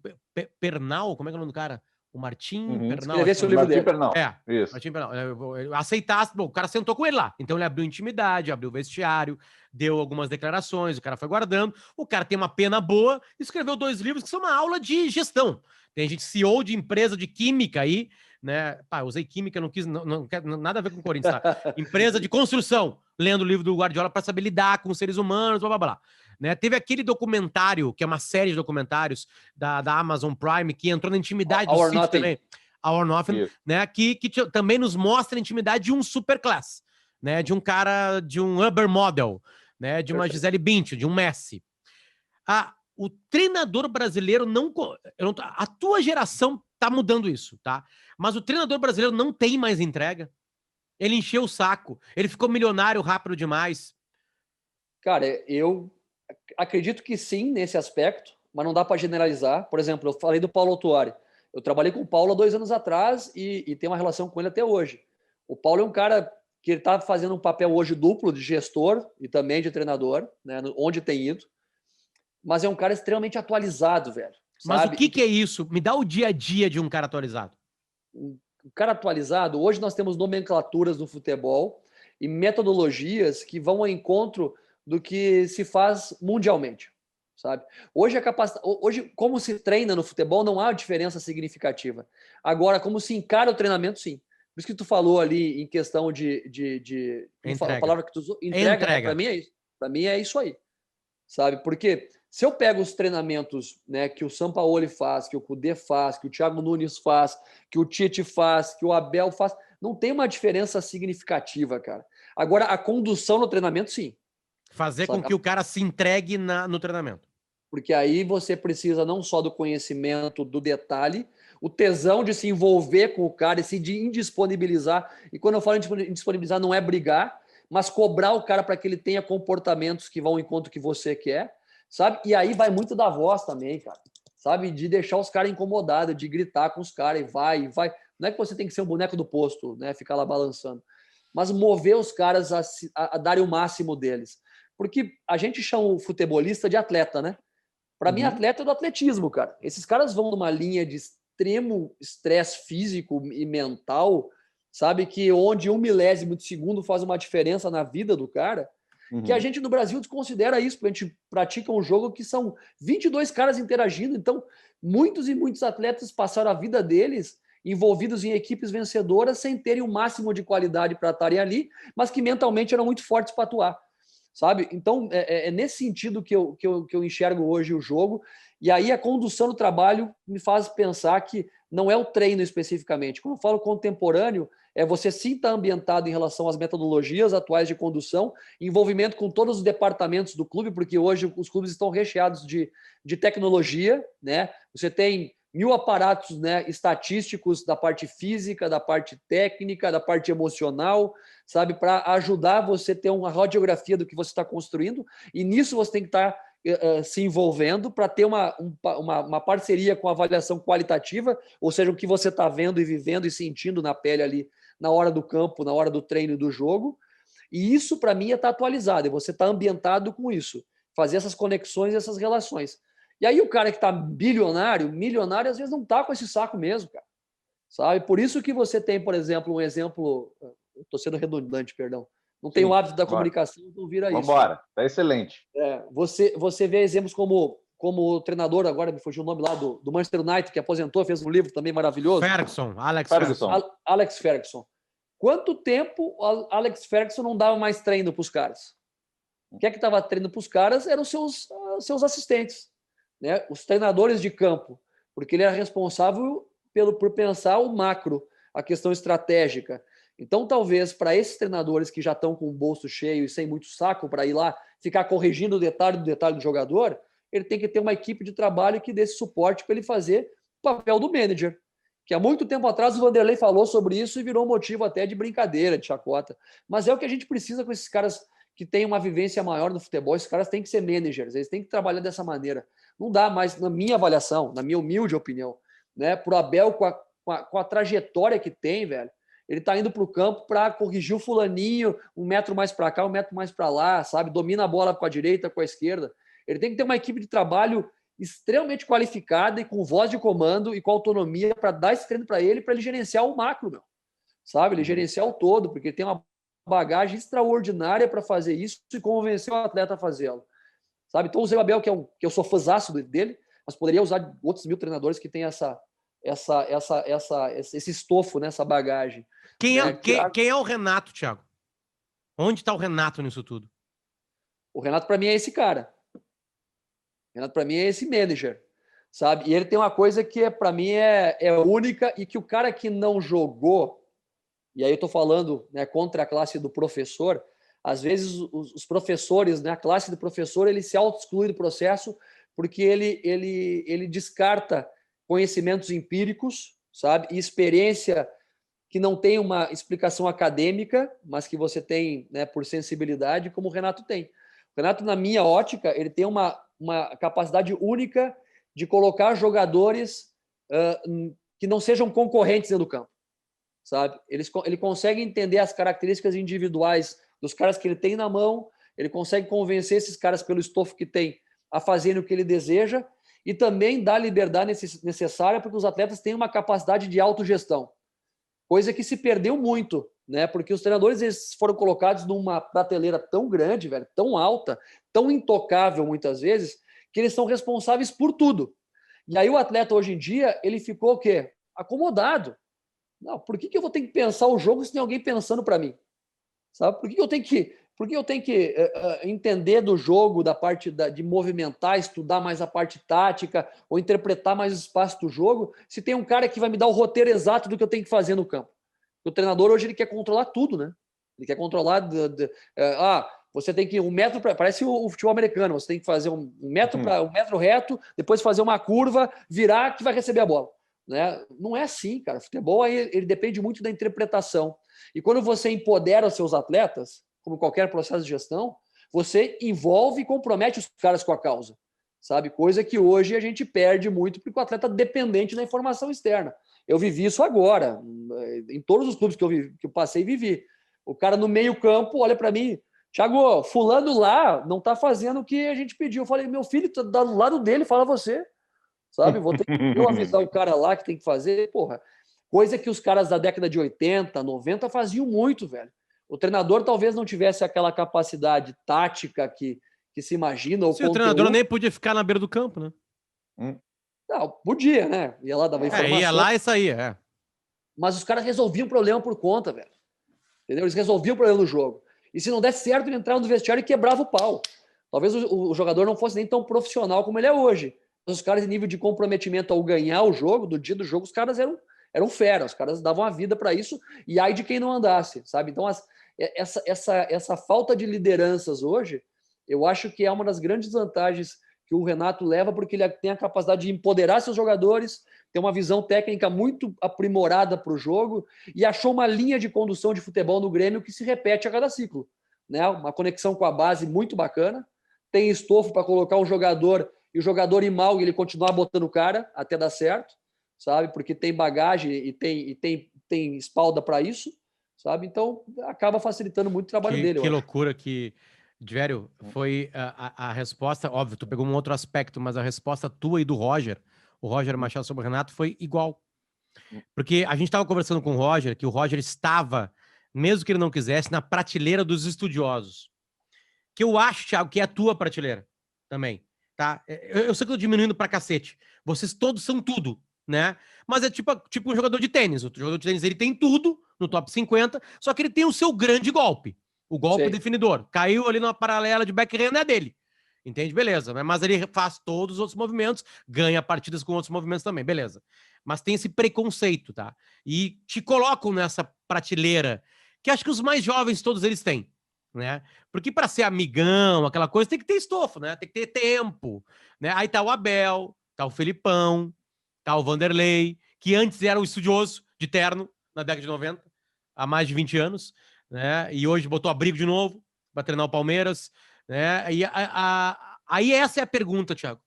Pernal, como é que é o nome do cara? O Martim Pernal. Escrevesse o livro dele. Pernal. Isso. Martim Pernal. Ele aceitasse, bom, o cara sentou com ele lá. Então ele abriu intimidade, abriu o vestiário, deu algumas declarações, o cara foi guardando. O cara tem uma pena boa, escreveu 2 livros que são uma aula de gestão. Tem gente CEO de empresa de química aí, né? Pá, usei química, não quis, não quer nada a ver com o Corinthians, tá? Empresa de construção, lendo o livro do Guardiola para saber lidar com seres humanos, blá blá blá. Né? Teve aquele documentário, que é uma série de documentários da Amazon Prime, que entrou na intimidade do City também. Our Nothing, né? Que também nos mostra a intimidade de um superclass, né? De um cara, de um Uber model, né? De uma Gisele Bündchen, de um Messi. O treinador brasileiro a tua geração tá mudando isso, tá? Mas o treinador brasileiro não tem mais entrega. Ele encheu o saco. Ele ficou milionário rápido demais. Cara, eu acredito que sim, nesse aspecto, mas não dá para generalizar. Por exemplo, eu falei do Paulo Autuari. Eu trabalhei com o Paulo há 2 anos atrás e tenho uma relação com ele até hoje. O Paulo é um cara que ele está fazendo um papel hoje duplo de gestor e também de treinador, né, onde tem ido. Mas é um cara extremamente atualizado, velho. Mas sabe? O que é isso? Me dá o dia a dia de um cara atualizado. Um cara atualizado, hoje nós temos nomenclaturas no futebol e metodologias que vão ao encontro do que se faz mundialmente, sabe? Hoje, hoje, como se treina no futebol, não há diferença significativa. Agora, como se encara o treinamento, sim. Por isso que tu falou ali em questão de a palavra que tu usou, entrega. Para mim é isso. Para mim é isso aí, sabe? Porque se eu pego os treinamentos, né, que o Sampaoli faz, que o Kudê faz, que o Thiago Nunes faz, que o Tite faz, que o Abel faz, não tem uma diferença significativa, cara. Agora, a condução no treinamento, sim. Fazer com que o cara se entregue no treinamento. Porque aí você precisa não só do conhecimento, do detalhe, o tesão de se envolver com o cara e se indisponibilizar. E quando eu falo em disponibilizar, não é brigar, mas cobrar o cara para que ele tenha comportamentos que vão ao encontro que você quer, sabe? E aí vai muito da voz também, cara. Sabe? De deixar os caras incomodados, de gritar com os caras e vai. Não é que você tem que ser um boneco do posto, né? Ficar lá balançando. Mas mover os caras a darem o máximo deles. Porque a gente chama o futebolista de atleta, né? Para mim, atleta é do atletismo, cara. Esses caras vão numa linha de extremo estresse físico e mental, sabe? Que onde 1 milésimo de segundo faz uma diferença na vida do cara, que a gente no Brasil desconsidera isso, porque a gente pratica um jogo que são 22 caras interagindo. Então, muitos e muitos atletas passaram a vida deles envolvidos em equipes vencedoras sem terem o máximo de qualidade para estarem ali, mas que mentalmente eram muito fortes para atuar. Sabe? Então, é nesse sentido que eu enxergo hoje o jogo. E aí a condução do trabalho me faz pensar que não é o treino especificamente. Quando eu falo contemporâneo, é você sim estar ambientado em relação às metodologias atuais de condução, envolvimento com todos os departamentos do clube, porque hoje os clubes estão recheados de tecnologia, né? Você tem 1000 aparatos, né, estatísticos da parte física, da parte técnica, da parte emocional, sabe, para ajudar você a ter uma radiografia do que você está construindo, e nisso você tem que estar se envolvendo para ter uma parceria com avaliação qualitativa, ou seja, o que você está vendo e vivendo e sentindo na pele ali na hora do campo, na hora do treino e do jogo, e isso para mim é estar atualizado, é você estar ambientado com isso, fazer essas conexões e essas relações. E aí o cara que está milionário, às vezes não está com esse saco mesmo, cara. Sabe? Por isso que você tem, por exemplo, um exemplo... Estou sendo redundante, perdão. Não tem o hábito da comunicação, então vira isso. Vambora, tá excelente. Você vê exemplos como o treinador, agora me fugiu o nome lá, do Manchester United, que aposentou, fez um livro também maravilhoso. Alex Ferguson. Quanto tempo o Alex Ferguson não dava mais treino para os caras? O que é que estava treinando para os caras eram os seus assistentes. Né, os treinadores de campo, porque ele era responsável por pensar o macro, a questão estratégica. Então, talvez, para esses treinadores que já estão com o bolso cheio e sem muito saco para ir lá ficar corrigindo o detalhe do jogador, ele tem que ter uma equipe de trabalho que dê esse suporte para ele fazer o papel do manager. Que há muito tempo atrás o Vanderlei falou sobre isso e virou motivo até de brincadeira, de chacota. Mas é o que a gente precisa com esses caras que têm uma vivência maior no futebol, esses caras têm que ser managers, eles têm que trabalhar dessa maneira. Não dá mais, na minha avaliação, na minha humilde opinião, né? Pro Abel, com a trajetória que tem, velho, ele tá indo pro campo para corrigir o fulaninho, 1 metro mais para cá, 1 metro mais para lá, sabe? Domina a bola com a direita, com a esquerda. Ele tem que ter uma equipe de trabalho extremamente qualificada e com voz de comando e com autonomia para dar esse treino para ele gerenciar o macro, meu. Sabe? Ele gerenciar o todo, porque tem uma bagagem extraordinária para fazer isso e convencer o atleta a fazê-lo. Sabe? Então, usei o Abel, que eu sou fãzaço dele, mas poderia usar outros 1000 treinadores que têm esse estofo, né? Essa bagagem. Quem é o Renato, Thiago? Onde está o Renato nisso tudo? O Renato, para mim, é esse cara. O Renato, para mim, é esse manager. Sabe? E ele tem uma coisa que, para mim, é única e que o cara que não jogou, e aí eu estou falando, né, contra a classe do professor, às vezes os professores, né, a classe do professor, ele se auto-exclui do processo porque ele descarta conhecimentos empíricos, sabe? E experiência que não tem uma explicação acadêmica, mas que você tem, né, por sensibilidade, como o Renato tem. O Renato, na minha ótica, ele tem uma capacidade única de colocar jogadores que não sejam concorrentes dentro do campo, sabe? Ele consegue entender as características individuais dos caras que ele tem na mão, ele consegue convencer esses caras pelo estofo que tem a fazerem o que ele deseja e também dá a liberdade necessária para que os atletas tenham uma capacidade de autogestão. Coisa que se perdeu muito, né? Porque os treinadores eles foram colocados numa prateleira tão grande, velho, tão alta, tão intocável muitas vezes, que eles são responsáveis por tudo. E aí o atleta hoje em dia, ele ficou o quê? Acomodado. Não, por que eu vou ter que pensar o jogo se tem alguém pensando para mim? Sabe? Por que eu tenho que entender do jogo, da parte de movimentar, estudar mais a parte tática ou interpretar mais o espaço do jogo, se tem um cara que vai me dar o roteiro exato do que eu tenho que fazer no campo? O treinador hoje ele quer controlar tudo, né? Ele quer controlar... você tem que ir 1 metro... Parece o futebol americano. Você tem que fazer 1 metro, 1 metro reto, depois fazer uma curva, virar que vai receber a bola. Né? Não é assim, cara. O futebol aí, ele depende muito da interpretação. E quando você empodera os seus atletas, como qualquer processo de gestão, você envolve e compromete os caras com a causa, sabe? Coisa que hoje a gente perde muito porque o atleta é dependente da informação externa. Eu vivi isso agora, em todos os clubes que eu passei, vivi. O cara no meio campo olha para mim, Thiago, fulano lá não tá fazendo o que a gente pediu. Eu falei, meu filho, tá do lado dele, fala você. Sabe? Vou ter que eu avisar o cara lá que tem que fazer, porra. Coisa que os caras da década de 80, 90 faziam muito, velho. O treinador talvez não tivesse aquela capacidade tática que se imagina. O treinador nem podia ficar na beira do campo, né? Não, podia, né? Ia lá, dava informação. Ia lá e saía, Mas os caras resolviam o problema por conta, velho. Entendeu? Eles resolviam o problema do jogo. E se não desse certo, ele entrava no vestiário e quebrava o pau. Talvez o jogador não fosse nem tão profissional como ele é hoje. Os caras, em nível de comprometimento ao ganhar o jogo, do dia do jogo, os caras eram fera, os caras davam a vida para isso, e ai de quem não andasse, sabe? Então, essa falta de lideranças hoje, eu acho que é uma das grandes vantagens que o Renato leva, porque ele tem a capacidade de empoderar seus jogadores, tem uma visão técnica muito aprimorada para o jogo, e achou uma linha de condução de futebol no Grêmio que se repete a cada ciclo, né? Uma conexão com a base muito bacana, tem estofo para colocar um jogador e o jogador ir mal e ele continuar botando o cara até dar certo, sabe? Porque tem bagagem e tem espalda para isso, sabe? Então, acaba facilitando muito o trabalho dele. Que loucura que... Divério, foi a resposta... Óbvio, tu pegou um outro aspecto, mas a resposta tua e do Roger, o Roger Machado sobre o Renato, foi igual. Porque a gente estava conversando com o Roger, que o Roger estava, mesmo que ele não quisesse, na prateleira dos estudiosos. Que eu acho, Thiago, que é a tua prateleira também. Tá? Eu sei que eu tô diminuindo pra cacete. Vocês todos são tudo, né? Mas é tipo um jogador de tênis. O jogador de tênis, ele tem tudo no top 50, só que ele tem o seu grande golpe. O golpe definidor. Caiu ali numa paralela de backhand, é dele. Entende? Beleza. Mas ele faz todos os outros movimentos, ganha partidas com outros movimentos também. Beleza. Mas tem esse preconceito, tá? E te colocam nessa prateleira, que acho que os mais jovens, todos eles têm. Né? Porque para ser amigão, aquela coisa, tem que ter estofo, né? Tem que ter tempo, né? Aí tá o Abel, tá o Felipão, tá o Vanderlei, que antes era o estudioso de terno na década de 90, há mais de 20 anos, né? E hoje botou abrigo de novo, para treinar o Palmeiras, né? E aí essa é a pergunta, Thiago.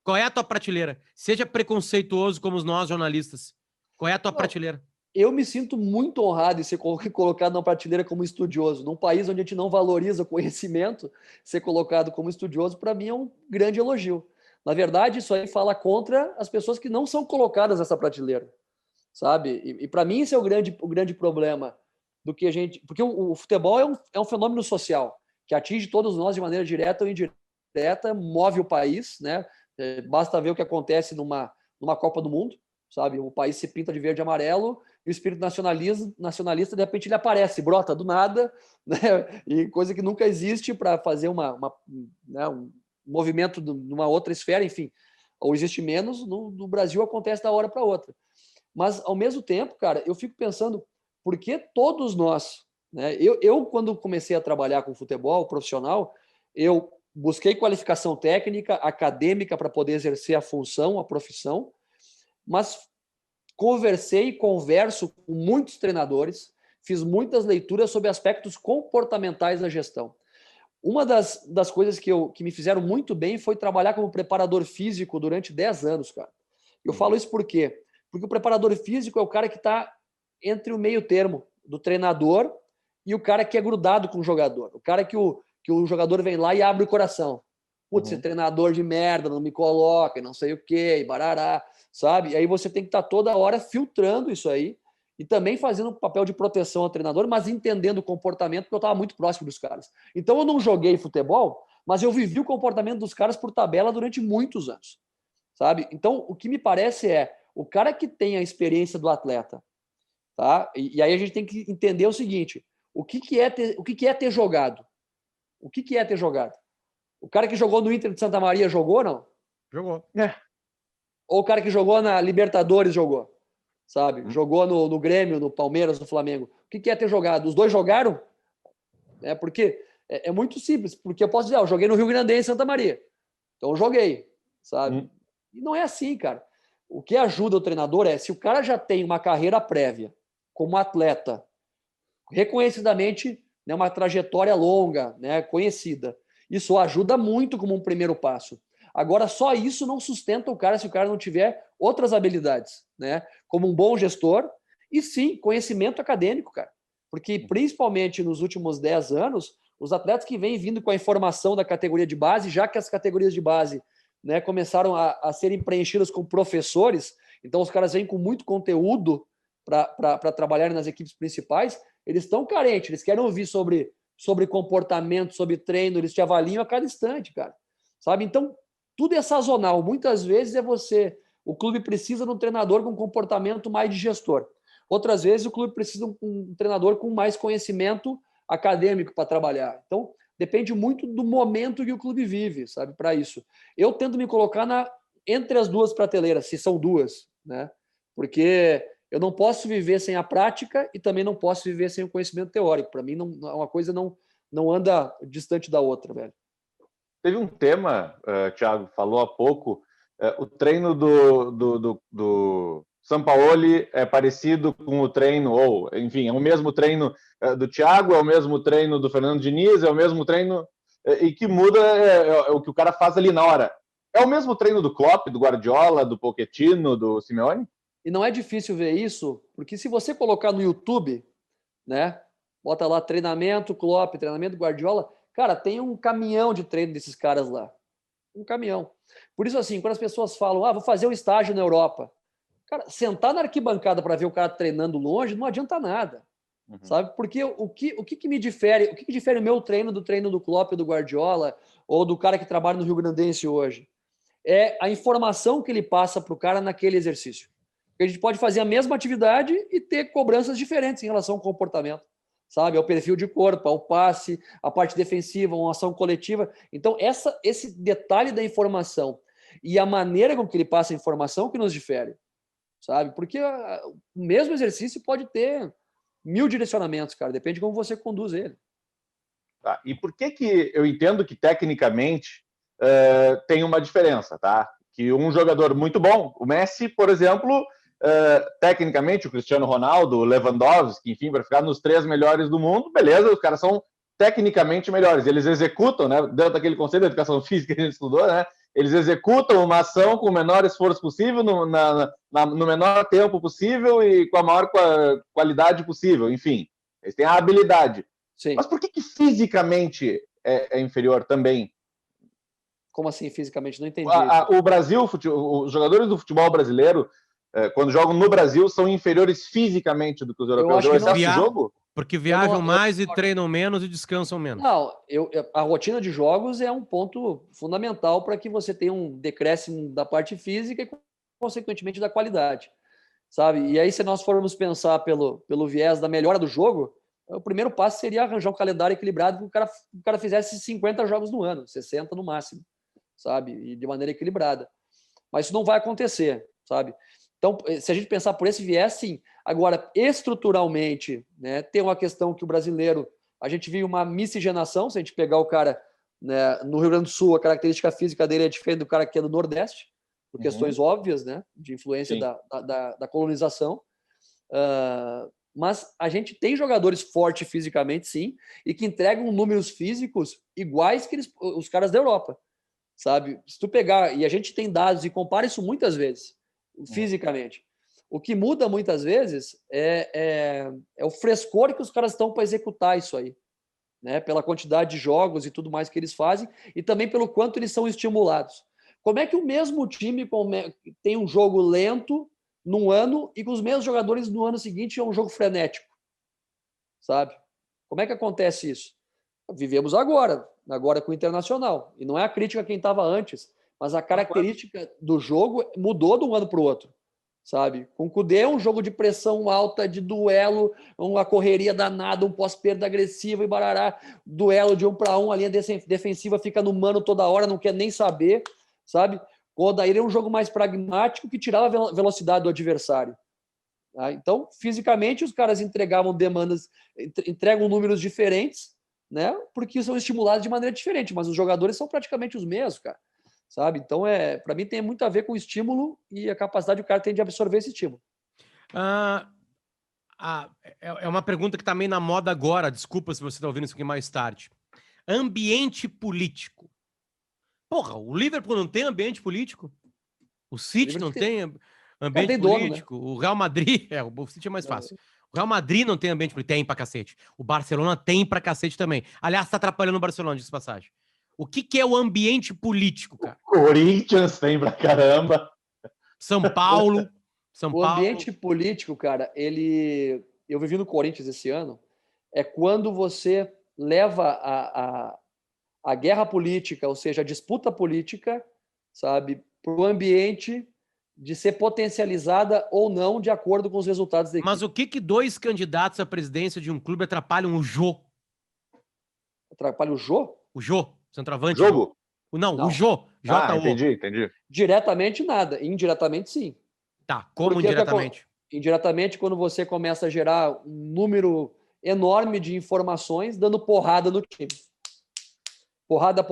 Qual é a tua prateleira? Seja preconceituoso como nós, jornalistas. Qual é a tua prateleira? Eu me sinto muito honrado em ser colocado na prateleira como estudioso. Num país onde a gente não valoriza o conhecimento, ser colocado como estudioso, para mim, é um grande elogio. Na verdade, isso aí fala contra as pessoas que não são colocadas nessa prateleira, sabe? E para mim, esse é o grande problema do que a gente... Porque o futebol é um fenômeno social que atinge todos nós de maneira direta ou indireta, move o país, né? Basta ver o que acontece numa Copa do Mundo, sabe? O país se pinta de verde e amarelo e o espírito nacionalista, de repente, ele aparece, brota do nada, né? E coisa que nunca existe para fazer né? Um movimento numa outra esfera, enfim, ou existe menos, no Brasil acontece da hora para outra. Mas, ao mesmo tempo, cara, eu fico pensando, por que todos nós, né? Eu, quando comecei a trabalhar com futebol profissional, eu busquei qualificação técnica, acadêmica para poder exercer a função, a profissão, mas conversei e converso com muitos treinadores, fiz muitas leituras sobre aspectos comportamentais da gestão. Uma das coisas que me fizeram muito bem foi trabalhar como preparador físico durante 10 anos, cara. Eu falo isso por quê? Porque o preparador físico é o cara que está entre o meio termo do treinador e o cara que é grudado com o jogador. O cara que o jogador vem lá e abre o coração. Putz, esse treinador de merda, não me coloca, não sei o quê, e barará, sabe? E aí você tem que estar toda hora filtrando isso aí e também fazendo um papel de proteção ao treinador, mas entendendo o comportamento, porque eu estava muito próximo dos caras. Então eu não joguei futebol, mas eu vivi o comportamento dos caras por tabela durante muitos anos, sabe? Então o que me parece é o cara que tem a experiência do atleta, tá? E aí a gente tem que entender o seguinte: o que é ter jogado? O que é ter jogado? O cara que jogou no Inter de Santa Maria jogou, não? Jogou. Ou o cara que jogou na Libertadores jogou, sabe? Jogou no Grêmio, no Palmeiras, no Flamengo. O que é ter jogado? Os dois jogaram? Porque é muito simples, porque eu posso dizer, eu joguei no Rio Grandense, em Santa Maria. Então eu joguei, sabe? E não é assim, cara. O que ajuda o treinador é, se o cara já tem uma carreira prévia como atleta, reconhecidamente, né, uma trajetória longa, né, conhecida, isso ajuda muito como um primeiro passo. Agora, só isso não sustenta o cara se o cara não tiver outras habilidades, né? Como um bom gestor e, sim, conhecimento acadêmico, cara. Porque, principalmente nos últimos 10 anos, os atletas que vêm vindo com a informação da categoria de base, já que as categorias de base, né, começaram a serem preenchidas com professores, então os caras vêm com muito conteúdo para trabalhar nas equipes principais, eles estão carentes, eles querem ouvir sobre comportamento, sobre treino, eles te avaliam a cada instante, cara. Sabe? Então, tudo é sazonal. Muitas vezes o clube precisa de um treinador com comportamento mais de gestor. Outras vezes o clube precisa de um treinador com mais conhecimento acadêmico para trabalhar. Então, depende muito do momento que o clube vive, sabe, para isso. Eu tento me colocar entre as duas prateleiras, se são duas, né? Porque eu não posso viver sem a prática e também não posso viver sem o conhecimento teórico. Para mim, uma coisa não anda distante da outra, velho. Teve um tema, Thiago, falou há pouco, o treino do Sampaoli é parecido com o treino, ou, enfim, é o mesmo treino do Thiago, é o mesmo treino do Fernando Diniz, é o mesmo treino, e que muda o que o cara faz ali na hora. É o mesmo treino do Klopp, do Guardiola, do Pochettino, do Simeone? E não é difícil ver isso, porque se você colocar no YouTube, né, bota lá treinamento Klopp, treinamento Guardiola, cara, tem um caminhão de treino desses caras lá. Um caminhão. Por isso, assim, quando as pessoas falam, vou fazer um estágio na Europa. Cara, sentar na arquibancada para ver o cara treinando longe não adianta nada. Sabe? Porque o que me difere? O que difere o meu treino do treino do Klopp, do Guardiola, ou do cara que trabalha no Rio Grandense hoje? É a informação que ele passa para o cara naquele exercício. Porque a gente pode fazer a mesma atividade e ter cobranças diferentes em relação ao comportamento. Sabe, ao perfil de corpo, ao passe, a parte defensiva, uma ação coletiva. Então, esse detalhe da informação e a maneira com que ele passa a informação que nos difere, sabe? Porque o mesmo exercício pode ter 1000 direcionamentos, cara, depende de como você conduz ele. Tá. E por que eu entendo que, tecnicamente, tem uma diferença, tá? Que um jogador muito bom, o Messi, por exemplo... tecnicamente, o Cristiano Ronaldo, o Lewandowski, enfim, para ficar nos 3 melhores do mundo, beleza, os caras são tecnicamente melhores. Eles executam, né, dentro daquele conceito da educação física que a gente estudou, né, eles executam uma ação com o menor esforço possível, no menor tempo possível e com a maior qualidade possível. Enfim, eles têm a habilidade. Sim. Mas por que fisicamente é inferior também? Como assim, fisicamente? Não entendi. O Brasil, os jogadores do futebol brasileiro, quando jogam no Brasil, são inferiores fisicamente do que os europeus. Eu acho que excesso de jogo? Porque viajam mais e treinam menos e descansam menos. Não, a rotina de jogos é um ponto fundamental para que você tenha um decréscimo da parte física e, consequentemente, da qualidade, sabe? E aí, se nós formos pensar pelo viés da melhora do jogo, o primeiro passo seria arranjar um calendário equilibrado para o cara fizesse 50 jogos no ano, 60 no máximo, sabe? E de maneira equilibrada. Mas isso não vai acontecer, sabe? Então, se a gente pensar por esse viés, sim. Agora, estruturalmente, né, tem uma questão que o brasileiro, a gente vive uma miscigenação, se a gente pegar o cara, né, no Rio Grande do Sul, a característica física dele é diferente do cara que é do Nordeste, por questões óbvias, né, de influência da colonização. Mas a gente tem jogadores fortes fisicamente, sim, e que entregam números físicos iguais que os caras da Europa, sabe? Se tu pegar, e a gente tem dados e compara isso muitas vezes, fisicamente. O que muda muitas vezes é o frescor que os caras estão para executar isso aí, né? Pela quantidade de jogos e tudo mais que eles fazem, e também pelo quanto eles são estimulados. Como é que o mesmo time tem um jogo lento num ano e com os mesmos jogadores no ano seguinte é um jogo frenético? Sabe? Como é que acontece isso? Vivemos agora com o Internacional. E não é a crítica a quem estava antes, mas a característica do jogo mudou de um ano para o outro, sabe? Com o Kudê é um jogo de pressão alta, de duelo, uma correria danada, um pós-perda agressivo e barará, duelo de 1 para 1, a linha defensiva fica no mano toda hora, não quer nem saber, sabe? O Odair é um jogo mais pragmático que tirava a velocidade do adversário. Tá? Então, fisicamente, os caras entregam números diferentes, né? Porque são estimulados de maneira diferente, mas os jogadores são praticamente os mesmos, cara. Sabe? Então, para mim, tem muito a ver com o estímulo e a capacidade que o cara tem de absorver esse estímulo. É uma pergunta que está meio na moda agora, desculpa se você está ouvindo isso aqui mais tarde. Ambiente político. Porra, o Liverpool não tem ambiente político? O City não tem ambiente político? Dono, né? O Real Madrid... o City é mais fácil. O Real Madrid não tem ambiente político? Tem pra cacete. O Barcelona tem pra cacete também. Aliás, tá atrapalhando o Barcelona, diz passagem. O que é o ambiente político, cara? O Corinthians tem pra caramba. São Paulo. O ambiente político, cara, eu vivi no Corinthians esse ano, é quando você leva a guerra política, ou seja, a disputa política, sabe, para o ambiente de ser potencializada ou não de acordo com os resultados da equipe. Mas o que dois candidatos à presidência de um clube atrapalham o Jô? Atrapalha o Jô? O Jô, centroavante. Jogo? Não, o Jô. Entendi. Diretamente nada, indiretamente sim. Tá, como indiretamente? Indiretamente, quando você começa a gerar um número enorme de informações dando porrada no time. Porrada,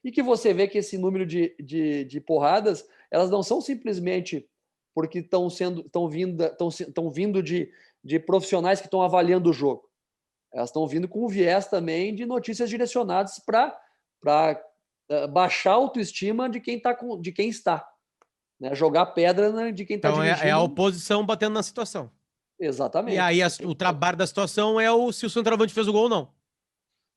e que você vê que esse número de porradas, elas não são simplesmente porque estão vindo de profissionais que estão avaliando o jogo. Elas estão vindo com um viés também de notícias direcionadas para baixar a autoestima de quem está. Né? Jogar pedra de quem está dirigindo. Então é a oposição batendo na situação. Exatamente. E aí o trabalho da situação é se o centroavante fez o gol ou não.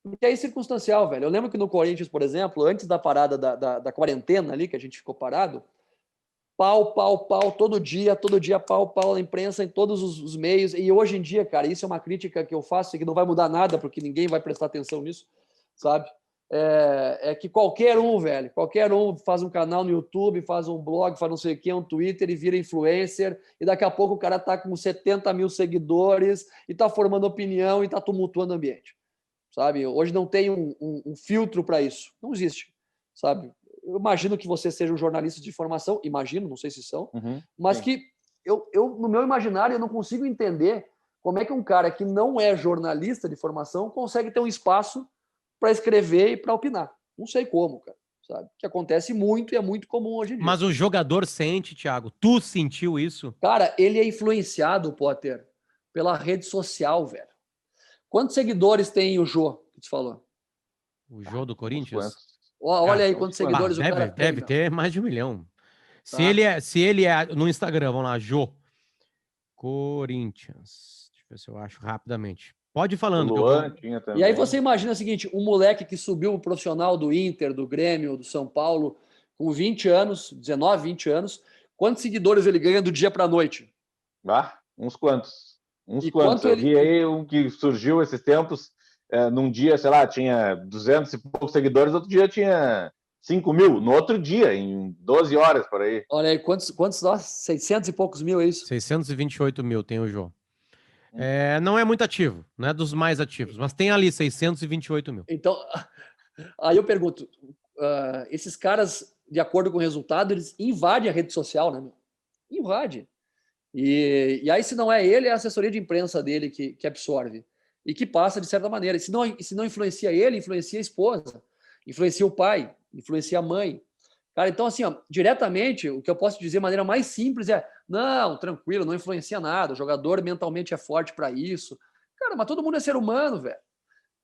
Porque é circunstancial, velho. Eu lembro que no Corinthians, por exemplo, antes da parada da quarentena ali, que a gente ficou parado, pau, todo dia, pau na imprensa, em todos os meios. E hoje em dia, cara, isso é uma crítica que eu faço e que não vai mudar nada, porque ninguém vai prestar atenção nisso, sabe? É que qualquer um faz um canal no YouTube, faz um blog, faz não sei o que, um Twitter e vira influencer, e daqui a pouco o cara tá com 70 mil seguidores e tá formando opinião e tá tumultuando o ambiente. Sabe? Hoje não tem um filtro para isso. Não existe, sabe? Eu imagino que você seja um jornalista de formação, não sei se são, mas sim. Que eu, no meu imaginário, eu não consigo entender como é que um cara que não é jornalista de formação consegue ter um espaço para escrever e para opinar. Não sei como, cara, sabe? Que acontece muito e é muito comum hoje em dia. Mas o jogador sente, Thiago, tu sentiu isso? Cara, ele é influenciado, Potter, pela rede social, velho. Quantos seguidores tem o Jô, que tu falou? O Jô do Corinthians? Olha aí quantos seguidores o cara tem. Deve ter mais de 1 milhão. Tá. Se ele é no Instagram, vamos lá, Jô Corinthians. Deixa eu ver se eu acho rapidamente. Pode ir falando. O Luan tinha também. E aí você imagina o seguinte, um moleque que subiu o profissional do Inter, do Grêmio, do São Paulo, com 20 anos, 19, 20 anos, quantos seguidores ele ganha do dia para a noite? Uns quantos. E quantos. quanto Eu vi aí um que surgiu esses tempos, num dia, sei lá, tinha 200 e poucos seguidores, outro dia tinha 5 mil, no outro dia, em 12 horas, por aí. Olha aí, quantos nós? 600 e poucos mil, é isso? 628 mil tem o Jô. Não é muito ativo, não é dos mais ativos, mas tem ali 628 mil. Então, aí eu pergunto, esses caras, de acordo com o resultado, eles invadem a rede social, né, meu? Invade. E aí, se não é ele, é a assessoria de imprensa dele que absorve. E que passa de certa maneira. E se não influencia ele, influencia a esposa, influencia o pai, influencia a mãe. Cara, então, assim, ó, diretamente, o que eu posso dizer de maneira mais simples é: não, tranquilo, não influencia nada, o jogador mentalmente é forte para isso. Cara, mas todo mundo é ser humano, velho.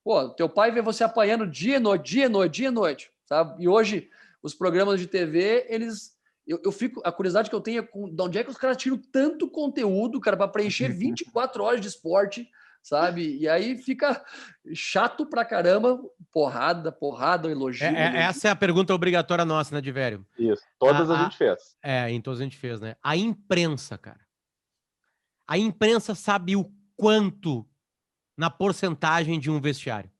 Pô, teu pai vê você apanhando dia e noite, sabe? E hoje, os programas de TV, eles. Eu fico. A curiosidade que eu tenho é de onde é que os caras tiram tanto conteúdo, cara, para preencher 24 horas de esporte, sabe? E aí fica chato pra caramba, porrada, elogio. Essa é a pergunta obrigatória nossa, né, Divério? Isso, todas a gente fez. Em todas a gente fez, né? A imprensa, cara. A imprensa sabe o quanto na porcentagem de um vestiário.